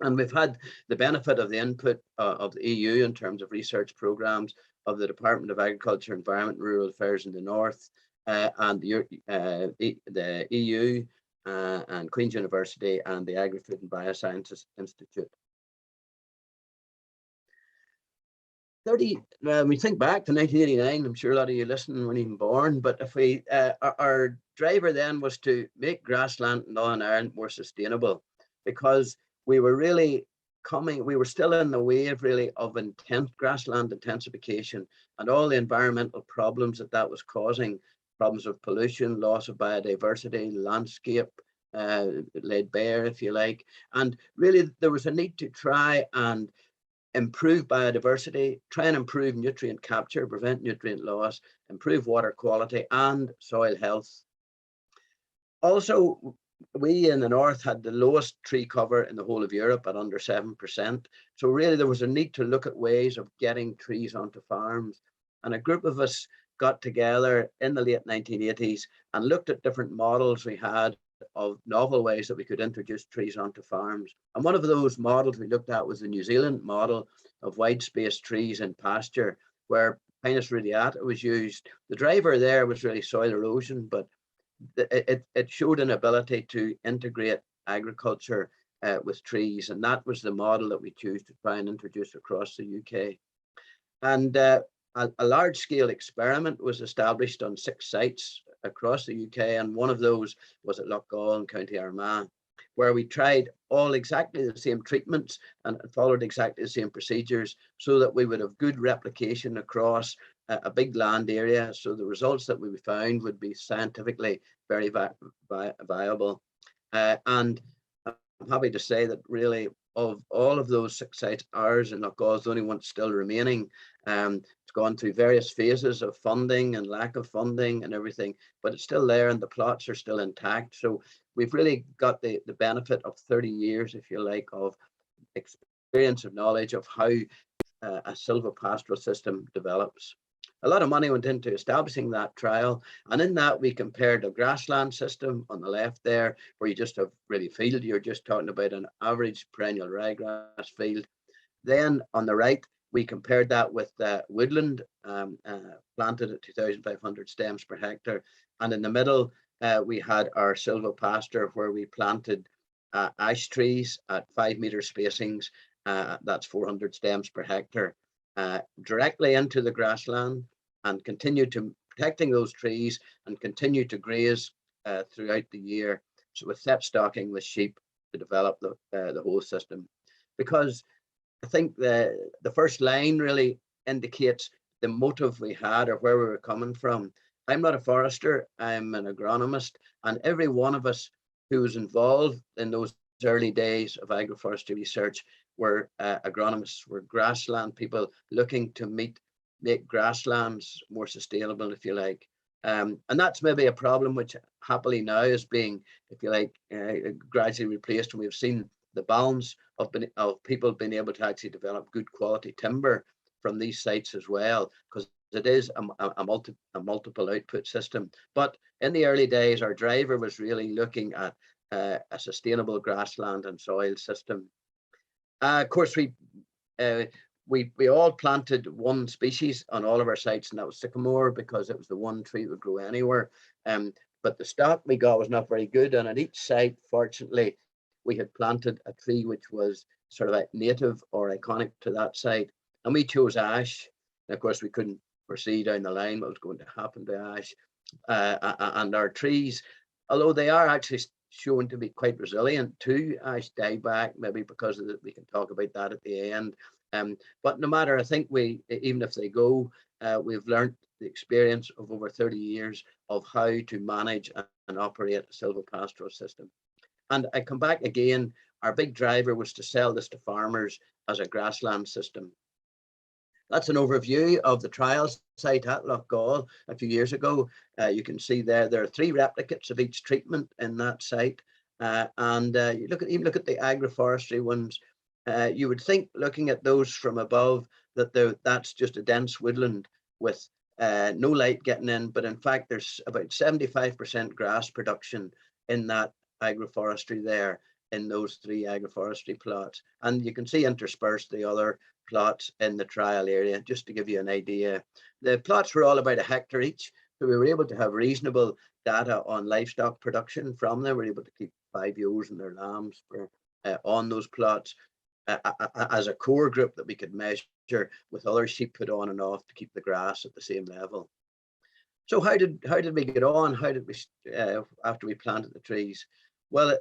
And we've had the benefit of the input of the EU in terms of research programs of the Department of Agriculture, Environment and Rural Affairs in the North, and the EU and Queen's University and the Agri-Food and Biosciences Institute. When we think back to 1989, I'm sure a lot of you listening weren't even born, but if we, our driver then was to make grassland in Northern Ireland more sustainable, because we were really we were still in the wave really of intense grassland intensification and all the environmental problems that was causing, problems of pollution, loss of biodiversity, landscape laid bare, if you like. And really there was a need to try and improve biodiversity, try and improve nutrient capture, prevent nutrient loss, improve water quality and soil health. Also, we in the north had the lowest tree cover in the whole of Europe at under 7%. So really there was a need to look at ways of getting trees onto farms. And a group of us got together in the late 1980s and looked at different models we had of novel ways that we could introduce trees onto farms. And one of those models we looked at was the New Zealand model of wide space trees in pasture, where Pinus radiata was used. The driver there was really soil erosion, but it showed an ability to integrate agriculture with trees, and that was the model that we chose to try and introduce across the UK. And a large-scale experiment was established on 6 sites across the UK, and one of those was at Donegal in County Armagh, where we tried all exactly the same treatments and followed exactly the same procedures so that we would have good replication across a big land area. So the results that we found would be scientifically very viable. And I'm happy to say that really of all of those 6 sites, ours in Donegal is the only one still remaining. It's gone through various phases of funding and lack of funding and everything, but it's still there and the plots are still intact. So we've really got the benefit of 30 years, if you like, of experience of knowledge of how a silvipastoral system develops. A lot of money went into establishing that trial, and in that we compared a grassland system on the left there, where you just have really field, you're just talking about an average perennial ryegrass field. Then on the right, we compared that with woodland planted at 2,500 stems per hectare, and in the middle we had our silvopasture, where we planted ash trees at 5-meter spacings. That's 400 stems per hectare. Directly into the grassland, and continue to protecting those trees and continue to graze throughout the year. So with set stocking with sheep to develop the whole system. Because I think the first line really indicates the motive we had or where we were coming from. I'm not a forester, I'm an agronomist, and every one of us who was involved in those early days of agroforestry research were agronomists, were grassland people looking to make grasslands more sustainable, if you like. And that's maybe a problem which happily now is being, if you like, gradually replaced, and we've seen the balance of people being able to actually develop good quality timber from these sites as well, because it is a multiple output system. But in the early days, our driver was really looking at a sustainable grassland and soil system. Of course, we all planted one species on all of our sites, and that was sycamore, because it was the one tree that would grow anywhere. But the stock we got was not very good, and at each site, fortunately, we had planted a tree which was sort of a native or iconic to that site, and we chose ash. And of course, we couldn't foresee down the line what was going to happen to ash. And our trees, although they are actually shown to be quite resilient to ash dieback, maybe because of we can talk about that at the end. But no matter, I think even if they go, we've learned the experience of over 30 years of how to manage and operate a silvipastoral system. And I come back again, our big driver was to sell this to farmers as a grassland system. That's an overview of the trial site at Loughgall a few years ago. You can see there are 3 replicates of each treatment in that site. You even look at the agroforestry ones. You would think, looking at those from above, that that's just a dense woodland with no light getting in, but in fact there's about 75% grass production in that agroforestry there, in those 3 agroforestry plots. And you can see interspersed the other plots in the trial area, just to give you an idea. The plots were all about 1 hectare each, so we were able to have reasonable data on livestock production from them. We were able to keep 5 ewes and their lambs on those plots as a core group that we could measure, with other sheep put on and off to keep the grass at the same level. So how did we get on? How did we after we planted the trees? Well,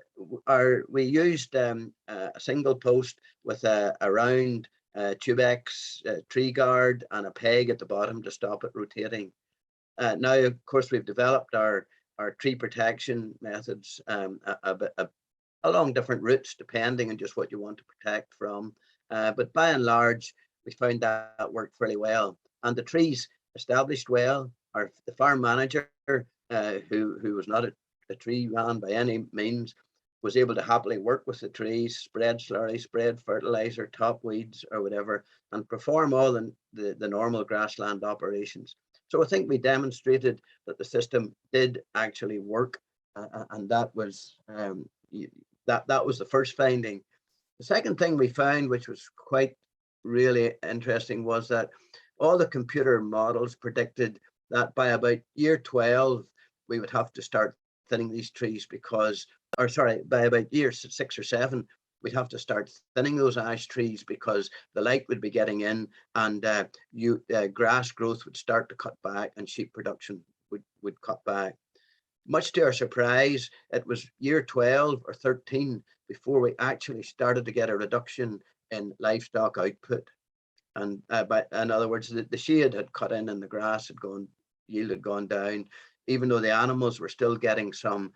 we used a single post with a round Teagasc tree guard and a peg at the bottom to stop it rotating. Now, of course, we've developed our tree protection methods along different routes, depending on just what you want to protect from. But by and large, we found that worked fairly well. And the trees established well. The farm manager, who was not a tree man by any means, was able to happily work with the trees, spread slurry, spread fertilizer, top weeds or whatever, and perform all the normal grassland operations. So I think we demonstrated that the system did actually work, and that was the first finding. The second thing we found, which was quite really interesting, was that all the computer models predicted that by about year 12 we would have to start thinning these trees, by about year 6 or 7 we'd have to start thinning those ash trees, because the light would be getting in, and grass growth would start to cut back and sheep production would cut back. Much to our surprise, it was year 12 or 13 before we actually started to get a reduction in livestock output. And in other words, the shade had cut in and the grass yield had gone down, even though the animals were still getting some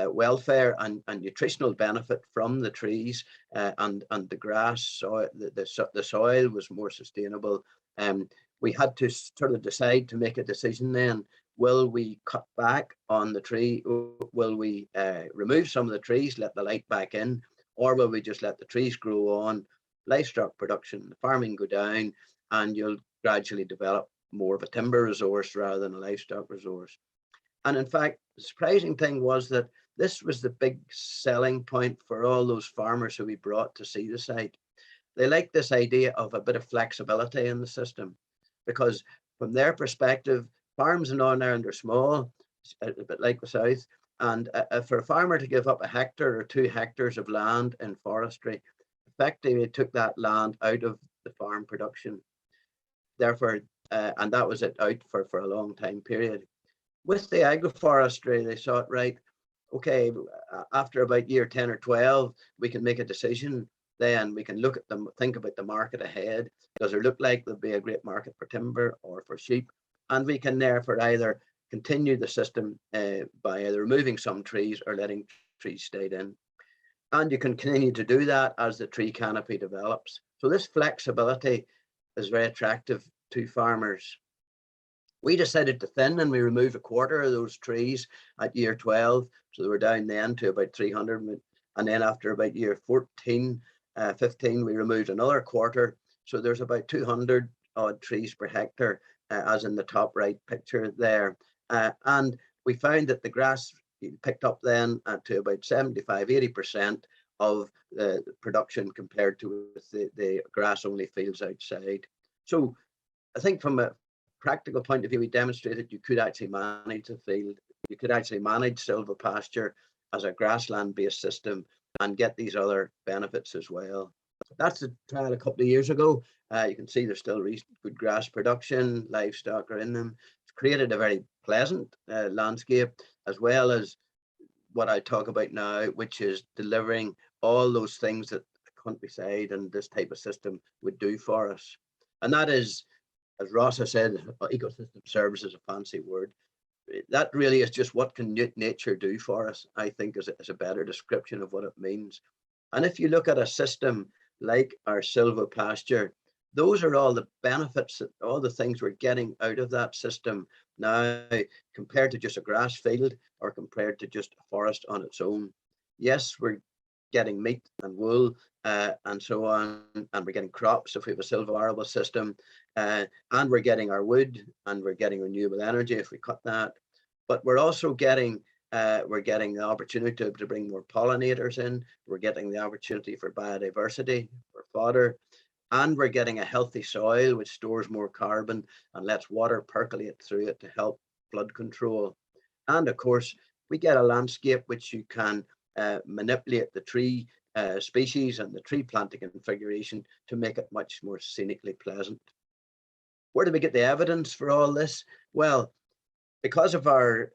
welfare and nutritional benefit from the trees, and the grass, the soil was more sustainable. We had to sort of decide to make a decision then. Will we cut back on the tree? Will we remove some of the trees, let the light back in, or will we just let the trees grow on, livestock production, the farming go down, and you'll gradually develop more of a timber resource rather than a livestock resource? And in fact, the surprising thing was that this was the big selling point for all those farmers who we brought to see the site. They liked this idea of a bit of flexibility in the system, because from their perspective, farms in Northern Ireland are small, a bit like the South, and for a farmer to give up 1 hectare or 2 hectares of land in forestry, effectively took that land out of the farm production. Therefore, and that was it out for a long time period. With the agroforestry, they thought, right, okay, after about year 10 or 12, we can make a decision. Then we can look at them, think about the market ahead. Does it look like there'll be a great market for timber or for sheep? And we can therefore either continue the system by either removing some trees or letting trees stay in. And you can continue to do that as the tree canopy develops. So this flexibility is very attractive to farmers. We decided to thin, and we removed 1/4 of those trees at year 12. So they were down then to about 300. And then after about year 14, 15, we removed another 1/4. So there's about 200 odd trees per hectare, as in the top right picture there. And we found that the grass picked up then to about 75–80% of the production, compared to the grass only fields outside. So I think from a practical point of view, we demonstrated you could actually manage the field. You could actually manage silvopasture as a grassland-based system and get these other benefits as well. That's the trial a couple of years ago. You can see there's still good grass production, livestock are in them. It's created a very pleasant landscape, as well as what I talk about now, which is delivering all those things that the countryside and this type of system would do for us. And that is, as Rossa said, ecosystem service is a fancy word. that really is just what can nature do for us, I think is a better description of what it means. And if you look at a system like our silvopasture, those are all the benefits, all the things we're getting out of that system now, compared to just a grass field or compared to just a forest on its own. Yes, we're getting meat and wool and so on, and we're getting crops if we have a silvo-arable system, and we're getting our wood, and we're getting renewable energy if we cut that. But we're also getting the opportunity to bring more pollinators in. We're getting the opportunity for biodiversity, for fodder, and we're getting a healthy soil which stores more carbon and lets water percolate through it to help flood control. And of course, we get a landscape which you can manipulate the tree species and the tree planting configuration to make it much more scenically pleasant. Where do we get the evidence for all this? Well, because of our,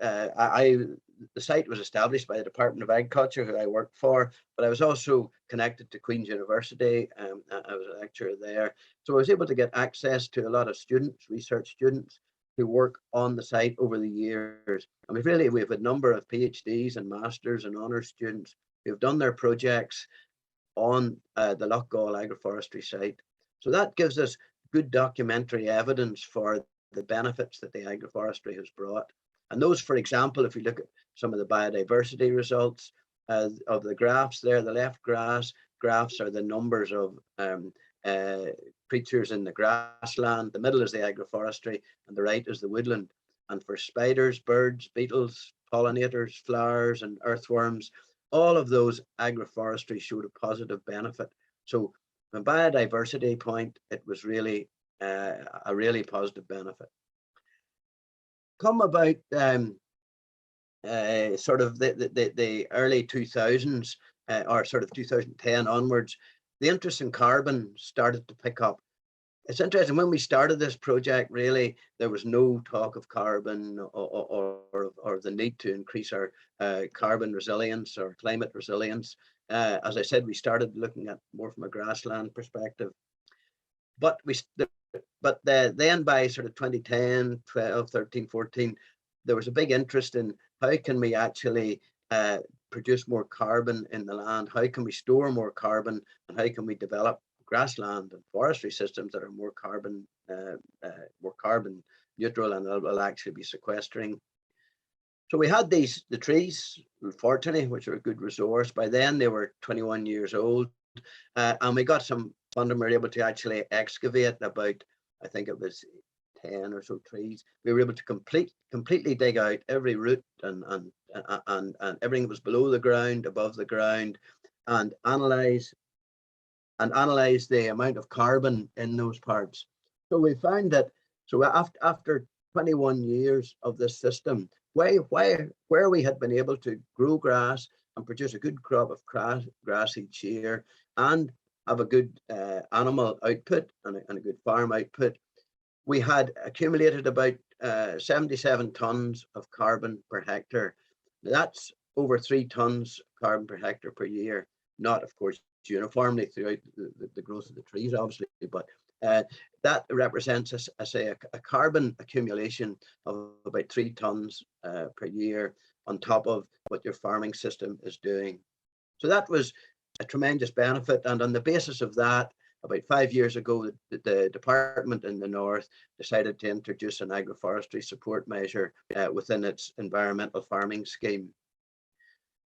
the site was established by the Department of Agriculture, who I worked for, but I was also connected to Queen's University. I was a lecturer there. So I was able to get access to a lot of students, research students, who work on the site over the years. And we have a number of PhDs and masters and honours students who have done their projects on the Loughgall agroforestry site. So that gives us good documentary evidence for the benefits that the agroforestry has brought. And those, for example, if we look at some of the biodiversity results of the graphs there, the left graphs are the numbers of creatures in the grassland, the middle is the agroforestry, and the right is the woodland. And for spiders, birds, beetles, pollinators, flowers, and earthworms, all of those agroforestry showed a positive benefit. So from a biodiversity point, it was really a really positive benefit. Come about sort of the early 2000s, or sort of 2010 onwards, the interest in carbon started to pick up. It's interesting, when we started this project, really, there was no talk of carbon or the need to increase our carbon resilience or climate resilience. As I said, we started looking at more from a grassland perspective. But then by sort of 2010, 12, 13, 14, there was a big interest in how can we actually produce more carbon in the land? How can we store more carbon? And how can we develop grassland and forestry systems that are more carbon neutral and will actually be sequestering? So we had the trees, fortunately, which are a good resource. By then they were 21 years old, and we got some funding. We were able to actually excavate about, I think it was 10 or so trees. We were able to completely dig out every root and everything that was below the ground, above the ground, and analyze the amount of carbon in those parts. So we found that, so after 21 years of this system, where we had been able to grow grass and produce a good crop of grass each year and have a good animal output and a good farm output, we had accumulated about 77 tons of carbon per hectare. That's over 3 tons carbon per hectare per year, not of course uniformly throughout the growth of the trees, obviously, but that represents, a carbon accumulation of about 3 tons per year on top of what your farming system is doing. So that was a tremendous benefit, and on the basis of that, about 5 years ago, the department in the north decided to introduce an agroforestry support measure within its environmental farming scheme.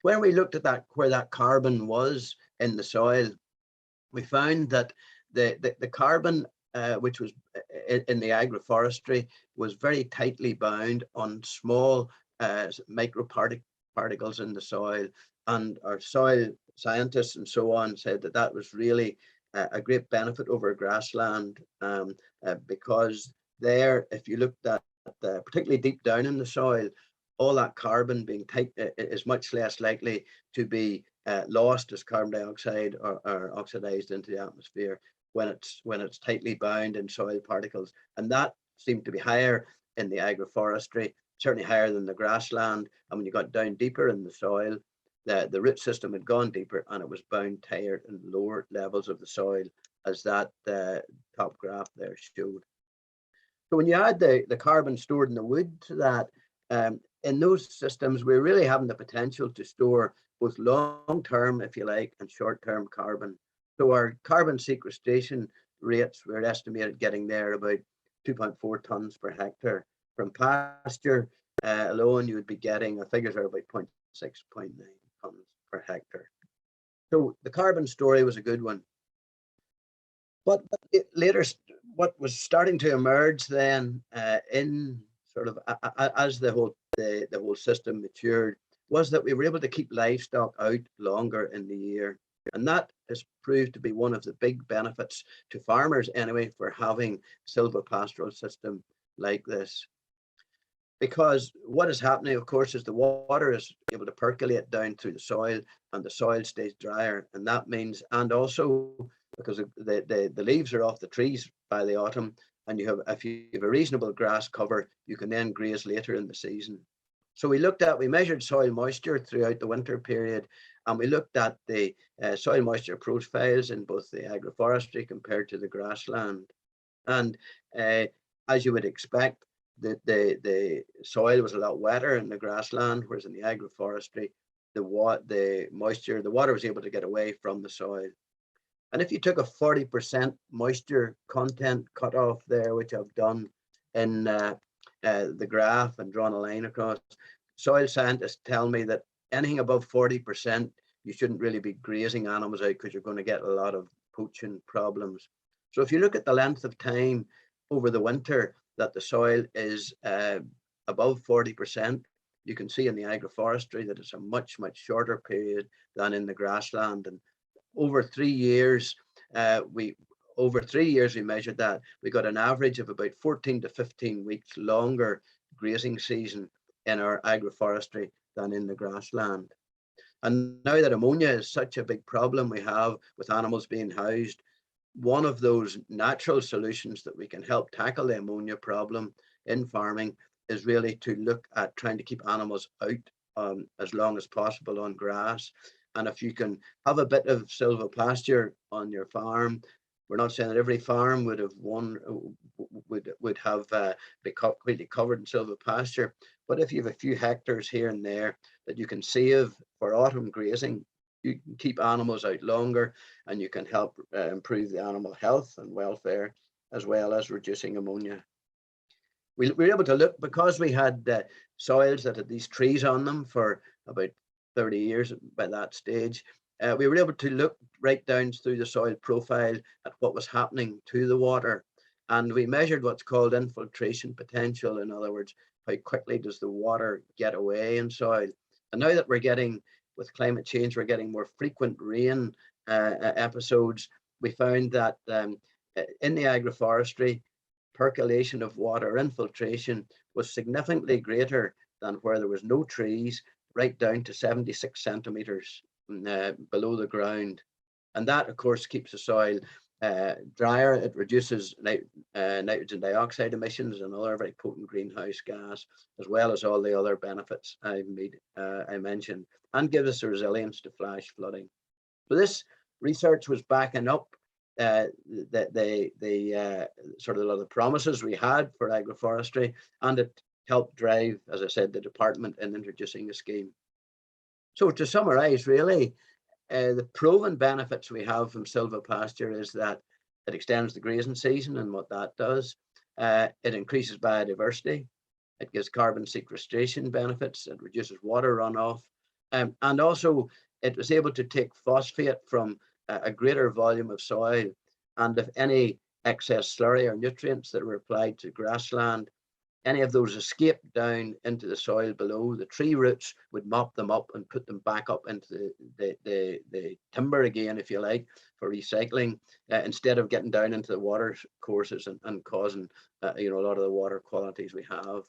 When we looked at where that carbon was in the soil, we found that the carbon which was in the agroforestry was very tightly bound on small microparticles in the soil, and our soil scientists and so on said that was really a great benefit over grassland, because there, if you looked at particularly deep down in the soil, all that carbon being tight is much less likely to be lost as carbon dioxide or oxidized into the atmosphere when it's tightly bound in soil particles. And that seemed to be higher in the agroforestry, certainly higher than the grassland. And when you got down deeper in the soil, the root system had gone deeper and it was bound tighter in lower levels of the soil, as that top graph there showed. So when you add the carbon stored in the wood to that, in those systems, we're really having the potential to store both long-term, if you like, and short-term carbon. So our carbon sequestration rates, we're estimated getting there about 2.4 tons per hectare. From pasture alone, you would be getting, the figures are about 0.6, 0.9 tons per hectare. So the carbon story was a good one. But later, what was starting to emerge then in sort of as the whole system matured was that we were able to keep livestock out longer in the year. And that has proved to be one of the big benefits to farmers anyway for having a silvopastoral system like this. Because what is happening, of course, is the water is able to percolate down through the soil and the soil stays drier. And that means, and also because the leaves are off the trees by the autumn, and you have, if you have a reasonable grass cover, you can then graze later in the season. So we measured soil moisture throughout the winter period, and we looked at the soil moisture profiles in both the agroforestry compared to the grassland. And as you would expect, the soil was a lot wetter in the grassland, whereas in the agroforestry, the water was able to get away from the soil. And if you took a 40% moisture content cutoff there, which I've done in the graph and drawn a line across, soil scientists tell me that anything above 40%, you shouldn't really be grazing animals out because you're going to get a lot of poaching problems. So if you look at the length of time over the winter that the soil is above 40%, you can see in the agroforestry that it's a much, much shorter period than in the grassland. And over 3 years, we measured that. We got an average of about 14 to 15 weeks longer grazing season in our agroforestry than in the grassland. And now that ammonia is such a big problem we have with animals being housed, one of those natural solutions that we can help tackle the ammonia problem in farming is really to look at trying to keep animals out as long as possible on grass. And if you can have a bit of silvopasture on your farm, we're not saying that every farm would have be completely covered in silvopasture, but if you have a few hectares here and there that you can save for autumn grazing, you can keep animals out longer, and you can help improve the animal health and welfare, as well as reducing ammonia. We were able to look, because we had soils that had these trees on them for about 30 years by that stage, we were able to look right down through the soil profile at what was happening to the water. And we measured what's called infiltration potential. In other words, how quickly does the water get away in soil? And now that we're getting, with climate change, we're getting more frequent rain episodes, we found that in the agroforestry, percolation of water, infiltration, was significantly greater than where there was no trees, right down to 76 centimeters below the ground. And that, of course, keeps the soil drier. It reduces nitrogen dioxide emissions, another very potent greenhouse gas, as well as all the other benefits I mentioned, and gives us a resilience to flash flooding. So this research was backing up the sort of a lot of the promises we had for agroforestry, and it helped drive, as I said, the department in introducing the scheme. So to summarize, really, the proven benefits we have from silvopasture is that it extends the grazing season, and what that does, it increases biodiversity, it gives carbon sequestration benefits, it reduces water runoff, and also it was able to take phosphate from a greater volume of soil, and if any excess slurry or nutrients that were applied to grassland, any of those escape down into the soil below, the tree roots would mop them up and put them back up into the timber again, if you like, for recycling, instead of getting down into the water courses and causing a lot of the water qualities we have.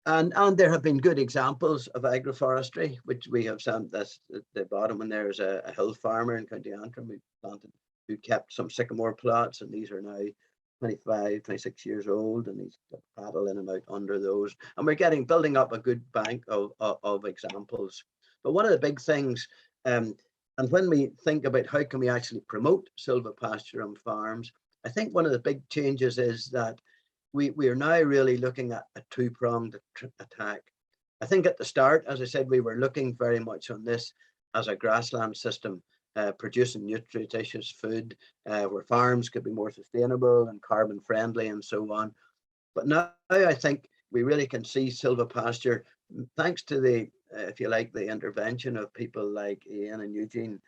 And there have been good examples of agroforestry, which we have some. That's at the bottom, and there's a hill farmer in County Antrim who kept some sycamore plots, and these are now 25, 26 years old, and he's got cattle in and out under those. And we're building up a good bank of examples. But one of the big things, and when we think about how can we actually promote silvopasture on farms, I think one of the big changes is that we are now really looking at a two-pronged attack. I think at the start, as I said, we were looking very much on this as a grassland system, producing nutritious food, where farms could be more sustainable and carbon friendly and so on. But now I think we really can see silvopasture, thanks to the, if you like, the intervention of people like Ian and Eugene,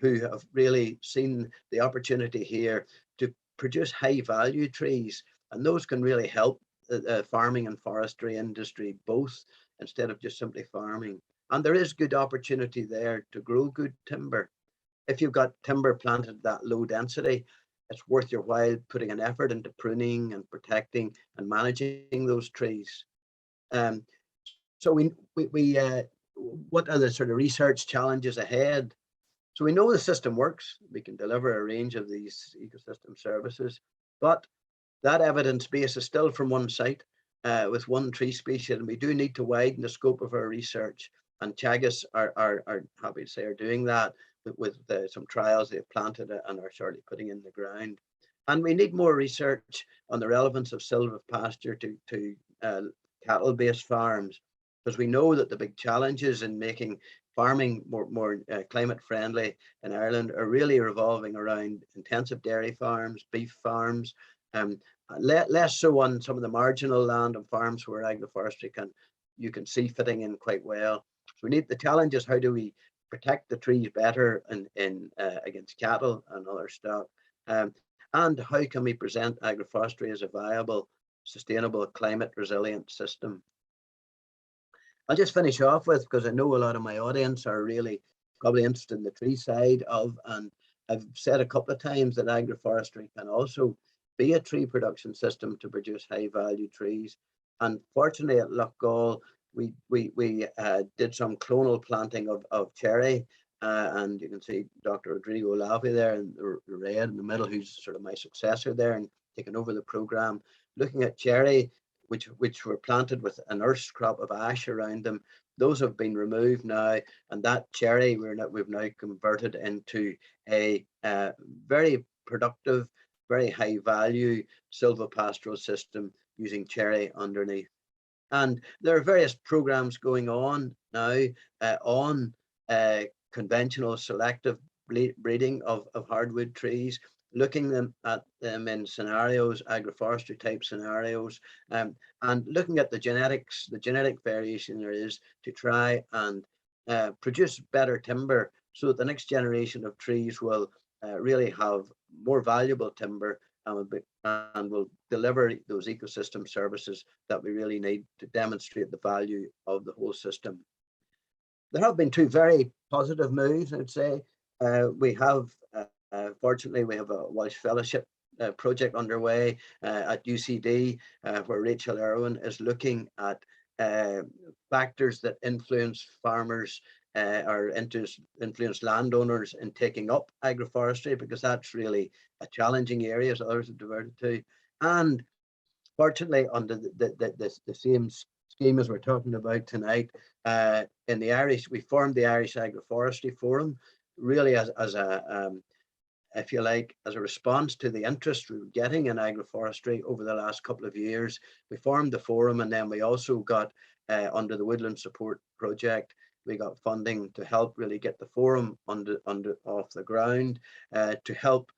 who have really seen the opportunity here to produce high value trees. And those can really help the farming and forestry industry both, instead of just simply farming. And there is good opportunity there to grow good timber. If you've got timber planted at that low density, it's worth your while putting an effort into pruning and protecting and managing those trees. So what are the sort of research challenges ahead? So we know the system works. We can deliver a range of these ecosystem services, but that evidence base is still from one site with one tree species, and we do need to widen the scope of our research. And Teagasc are happy to say are doing that with some trials they've planted and are shortly putting in the ground. And we need more research on the relevance of silvopasture to cattle-based farms, because we know that the big challenges in making farming more climate friendly in Ireland are really revolving around intensive dairy farms, beef farms, less so on some of the marginal land and farms where agroforestry you can see fitting in quite well. So we need, the challenge is how do we protect the trees better against cattle and other stock, and how can we present agroforestry as a viable, sustainable, climate resilient system. I'll just finish off with, because I know a lot of my audience are really probably interested in the tree side of, and I've said a couple of times that agroforestry can also be a tree production system to produce high value trees. And fortunately at Loughgall, we did some clonal planting of cherry, and you can see Dr. Rodrigo Lavi there in the red in the middle, who's sort of my successor there and taking over the program, looking at cherry, which were planted with a nurse crop of ash around them. Those have been removed now, and that cherry we've now converted into a very productive, very high value silvopastoral system using cherry underneath. And there are various programs going on now on conventional selective breeding of hardwood trees, looking at them in scenarios, agroforestry type scenarios, and looking at the genetics, the genetic variation there is to try and produce better timber so that the next generation of trees will really have more valuable timber and will deliver those ecosystem services that we really need to demonstrate the value of the whole system. There have been two very positive moves, I'd say. We have, fortunately, we have a Walsh Fellowship project underway at UCD, where Rachel Irwin is looking at factors that influence farmers or influence landowners in taking up agroforestry, because that's really a challenging area, as others have diverted to. And fortunately, under the same scheme as we're talking about tonight, in the Irish, we formed the Irish Agroforestry Forum, really as a if you like, as a response to the interest we were getting in agroforestry over the last couple of years. We formed the forum, and then we also got under the Woodland Support Project, we got funding to help really get the forum off the ground, to help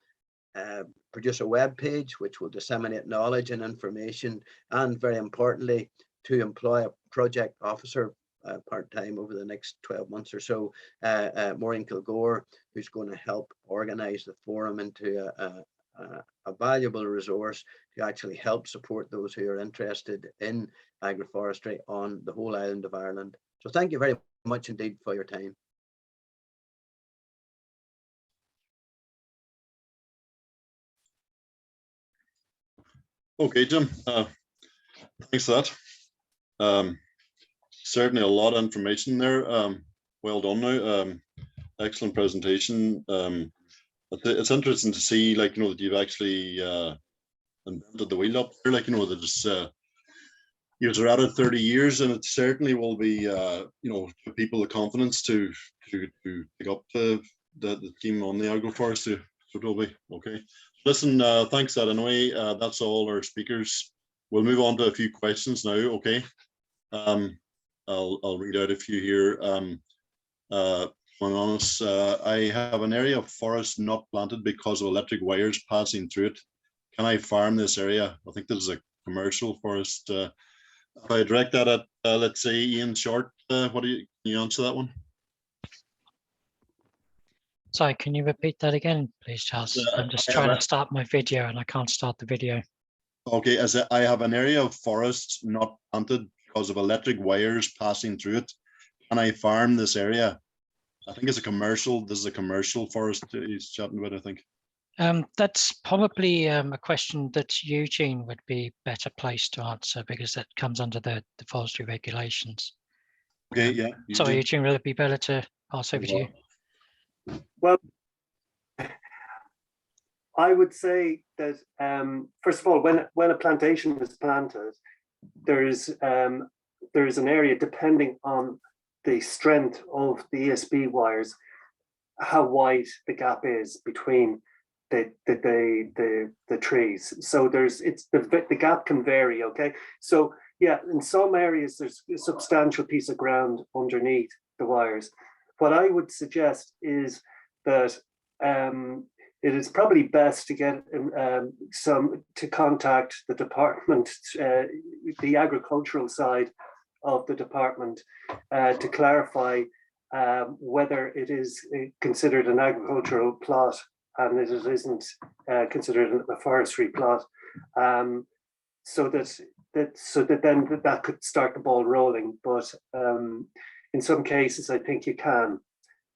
produce a web page which will disseminate knowledge and information, and very importantly, to employ a project officer part-time over the next 12 months or so, Maureen Kilgore, who's going to help organize the forum into a valuable resource to actually help support those who are interested in agroforestry on the whole island of Ireland. So thank you very much indeed for your time. Okay, Jim, thanks for that. Certainly a lot of information there. Well done now. Excellent presentation. It's interesting to see, like, that you've actually invented the wheel up there, like, that it's you're at it 30 years, and it certainly will be, give people the confidence to pick up the team on the agroforestry. So it'll be okay. Listen, thanks that anyway. That's all our speakers we'll move on to a few questions now. Okay. I'll read out a few here. Anonymous, I have an area of forest not planted because of electric wires passing through it. Can I farm this area? I think this is a commercial forest. If I direct that at, let's say, Ian Shortt, can you answer that one? Sorry, can you repeat that again, please, Charles? I'm just trying to start my video and I can't start the video. Okay, as I have an area of forest not planted because of electric wires passing through it. Can I farm this area? I think it's a commercial. This is a commercial forest he's chatting about, I think. That's probably a question that Eugene would be better placed to answer because that comes under the forestry regulations. Okay, yeah. Sorry, Eugene, would it be better to pass over to you? Well, I would say that first of all, when a plantation is planted, there is an area depending on the strength of the ESB wires, how wide the gap is between the trees. So the gap can vary. Okay, so yeah, in some areas there's a substantial piece of ground underneath the wires. What I would suggest is that it is probably best to get to contact the department, the agricultural side of the department, to clarify whether it is considered an agricultural plot and it isn't considered a forestry plot, so that then that could start the ball rolling. But in some cases, I think you can.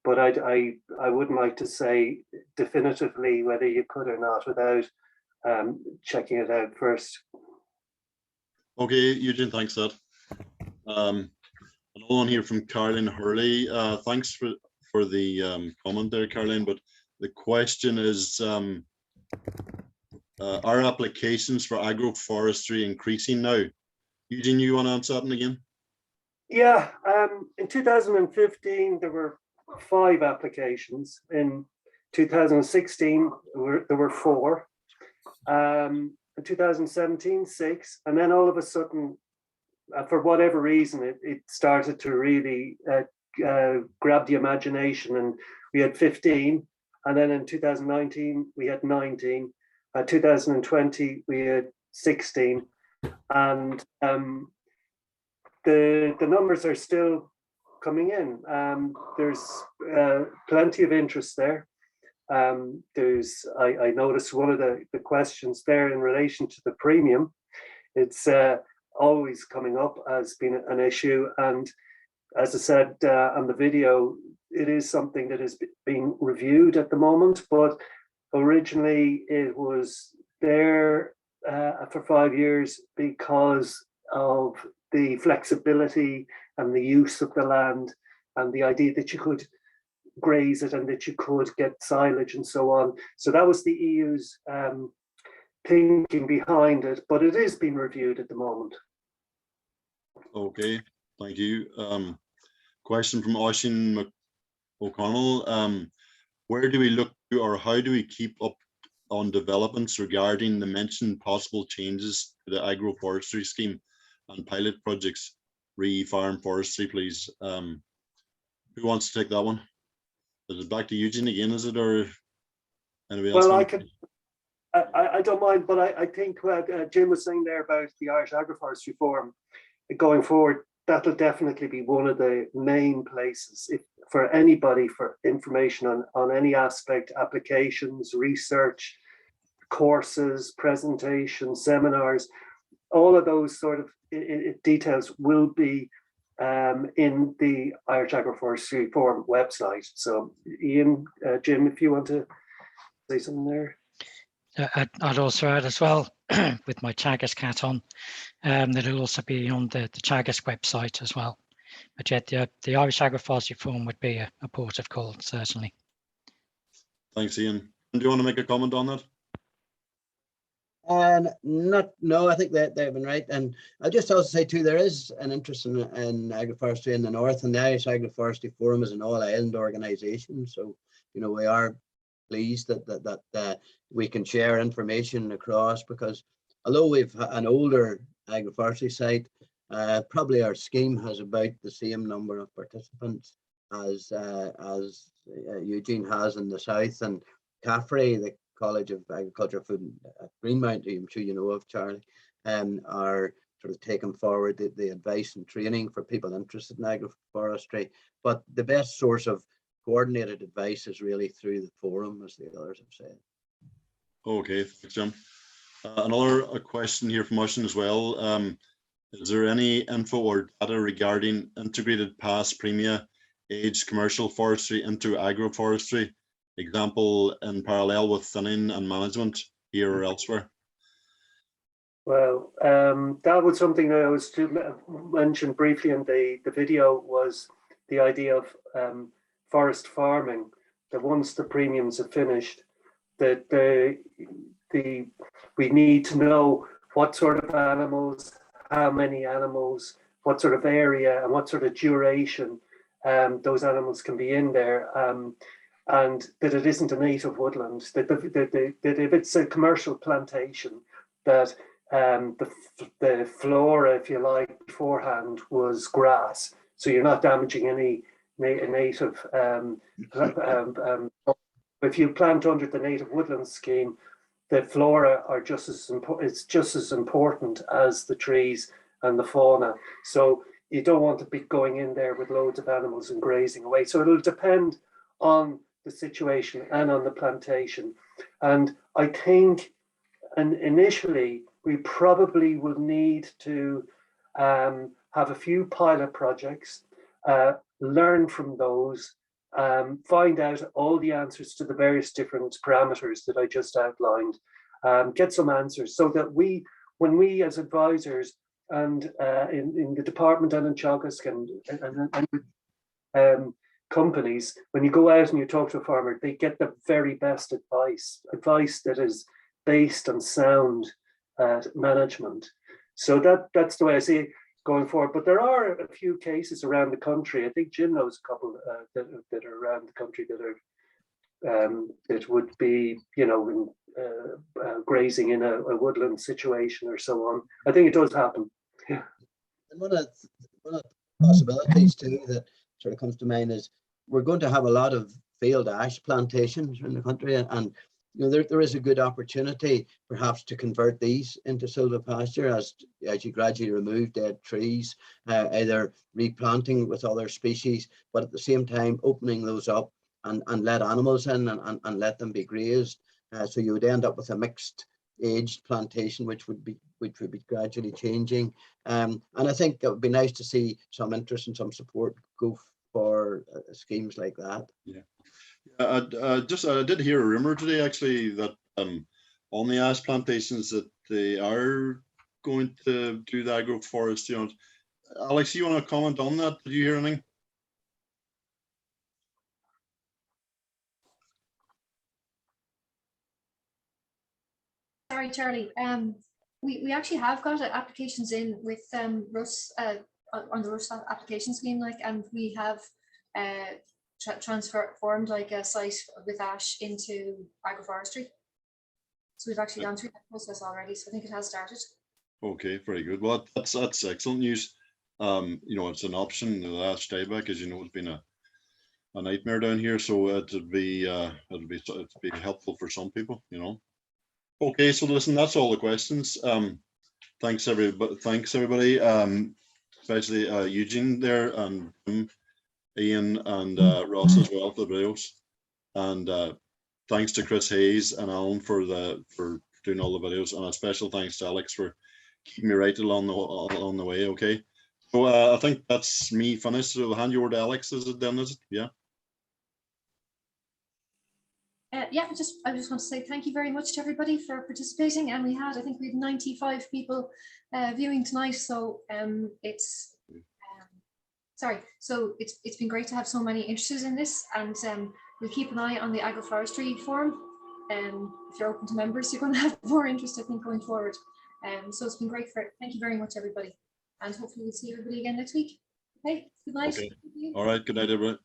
But I wouldn't like to say definitively whether you could or not without checking it out first. Okay, Eugene, thanks for that. Another one here from Caroline Hurley. Thanks for the comment there, Caroline. But the question is, are applications for agroforestry increasing now? Eugene, you want to answer that one again? Yeah, in 2015, there were 5 applications. In 2016, there were 4. In 2017, 6. And then all of a sudden, for whatever reason, it started to really grab the imagination, and we had 15. And then in 2019, we had 19. 2020, we had 16. And the numbers are still coming in. There's plenty of interest there. I noticed one of the questions there in relation to the premium. It's always coming up as being an issue, and as I said on the video, it is something that is being reviewed at the moment. But originally it was there for 5 years because of the flexibility and the use of the land and the idea that you could graze it and that you could get silage and so on. So that was the EU's thinking behind it, but it is being reviewed at the moment. Okay, thank you. Question from Oisin O'Connell. Where do we look to, or how do we keep up on developments regarding the mentioned possible changes to the agroforestry scheme and pilot projects, re-farm forestry, please? Who wants to take that one? Is it back to Eugene again, is it, or anybody else? Well, I don't mind, but I think what Jim was saying there about the Irish Agroforestry Forum going forward, that'll definitely be one of the main places for anybody for information on any aspect, applications, research, courses, presentations, seminars. All of those sort of details will be in the Irish Agroforestry Forum website. So Ian, Jim, if you want to say something there. I'd also add as well, with my Teagasc hat on, that it'll also be on the Teagasc website as well. But yet the Irish Agroforestry Forum would be a port of call, certainly. Thanks, Ian. Do you want to make a comment on that? No, I think that they've been right. And I'll just also say too, there is an interest in agroforestry in the north, and the Irish Agroforestry Forum is an all-island organisation. So, you know, we are pleased that we can share information across, because although we've an older agroforestry site, probably our scheme has about the same number of participants as Eugene has in the south, and Caffrey, the College of Agriculture, Food and Greenmount, who I'm sure you know of, Charlie, are sort of taking forward the advice and training for people interested in agroforestry. But the best source of coordinated advice is really through the forum, as the others have said. Okay, thanks, Jim. Another question here from us as well. Is there any info or data regarding integrated past premia aged commercial forestry into agroforestry, example in parallel with thinning and management here or elsewhere? Well, that was something that I was to mention briefly in the video, was the idea of forest farming, that once the premiums are finished, that we need to know what sort of animals, how many animals, what sort of area and what sort of duration those animals can be in there, and that it isn't a native woodland, that if it's a commercial plantation, that the flora, if you like, beforehand was grass, so you're not damaging any native. If you plant under the native woodland scheme, the flora are just as important. It's just as important as the trees and the fauna. So you don't want to be going in there with loads of animals and grazing away. So it'll depend on the situation and on the plantation. And I think, and initially, we probably will need to have a few pilot projects, learn from those, find out all the answers to the various different parameters that I just outlined, get some answers so that when we as advisors and in the department and in Teagasc and companies, when you go out and you talk to a farmer, they get the very best advice that is based on sound management. So that's the way I see it going forward. But there are a few cases around the country. I think Jim knows a couple that are around the country that are that would be, you know, grazing in a woodland situation or so on. I think it does happen. Yeah. And one of the possibilities too that sort of comes to mind is we're going to have a lot of field ash plantations in the country, and you know, there is a good opportunity perhaps to convert these into silvopasture as you gradually remove dead trees, either replanting with other species, but at the same time opening those up and let animals in and let them be grazed. So you would end up with a mixed aged plantation, which would be gradually changing. And I think it would be nice to see some interest and some support go for schemes like that. Yeah. I did hear a rumor today actually that on the ash plantations that they are going to do the agroforestry. You know, Alex, you want to comment on that? Did you hear anything? Sorry, Charlie. We actually have got applications in with Ross on the Rossa application scheme, like, and we have transformed like a site with ash into agroforestry. So we've actually gone through that process already. So I think it has started. Okay, very good. Well, that's excellent news. You know, it's an option. The last dieback, as you know, has been a nightmare down here. So it'd be helpful for some people. You know. Okay, so listen, that's all the questions. Thanks everybody. Especially Eugene there and Ian and Ross as well for the videos, and thanks to Chris Hayes and Alan for doing all the videos, and a special thanks to Alex for keeping me right along the way. Okay, so I think that's me finished. So I'll hand you over to Alex. Is it done? Is it? Yeah. Yeah, I just want to say thank you very much to everybody for participating, and I think we had 95 people viewing tonight, so it's been great to have so many interested in this, and we'll keep an eye on the agroforestry forum. If you're open to members, you're going to have more interest, I think, going forward. So it's been great. Thank you very much, everybody, and hopefully we'll see everybody again next week. Okay, good night. Okay. All right, good night, everybody.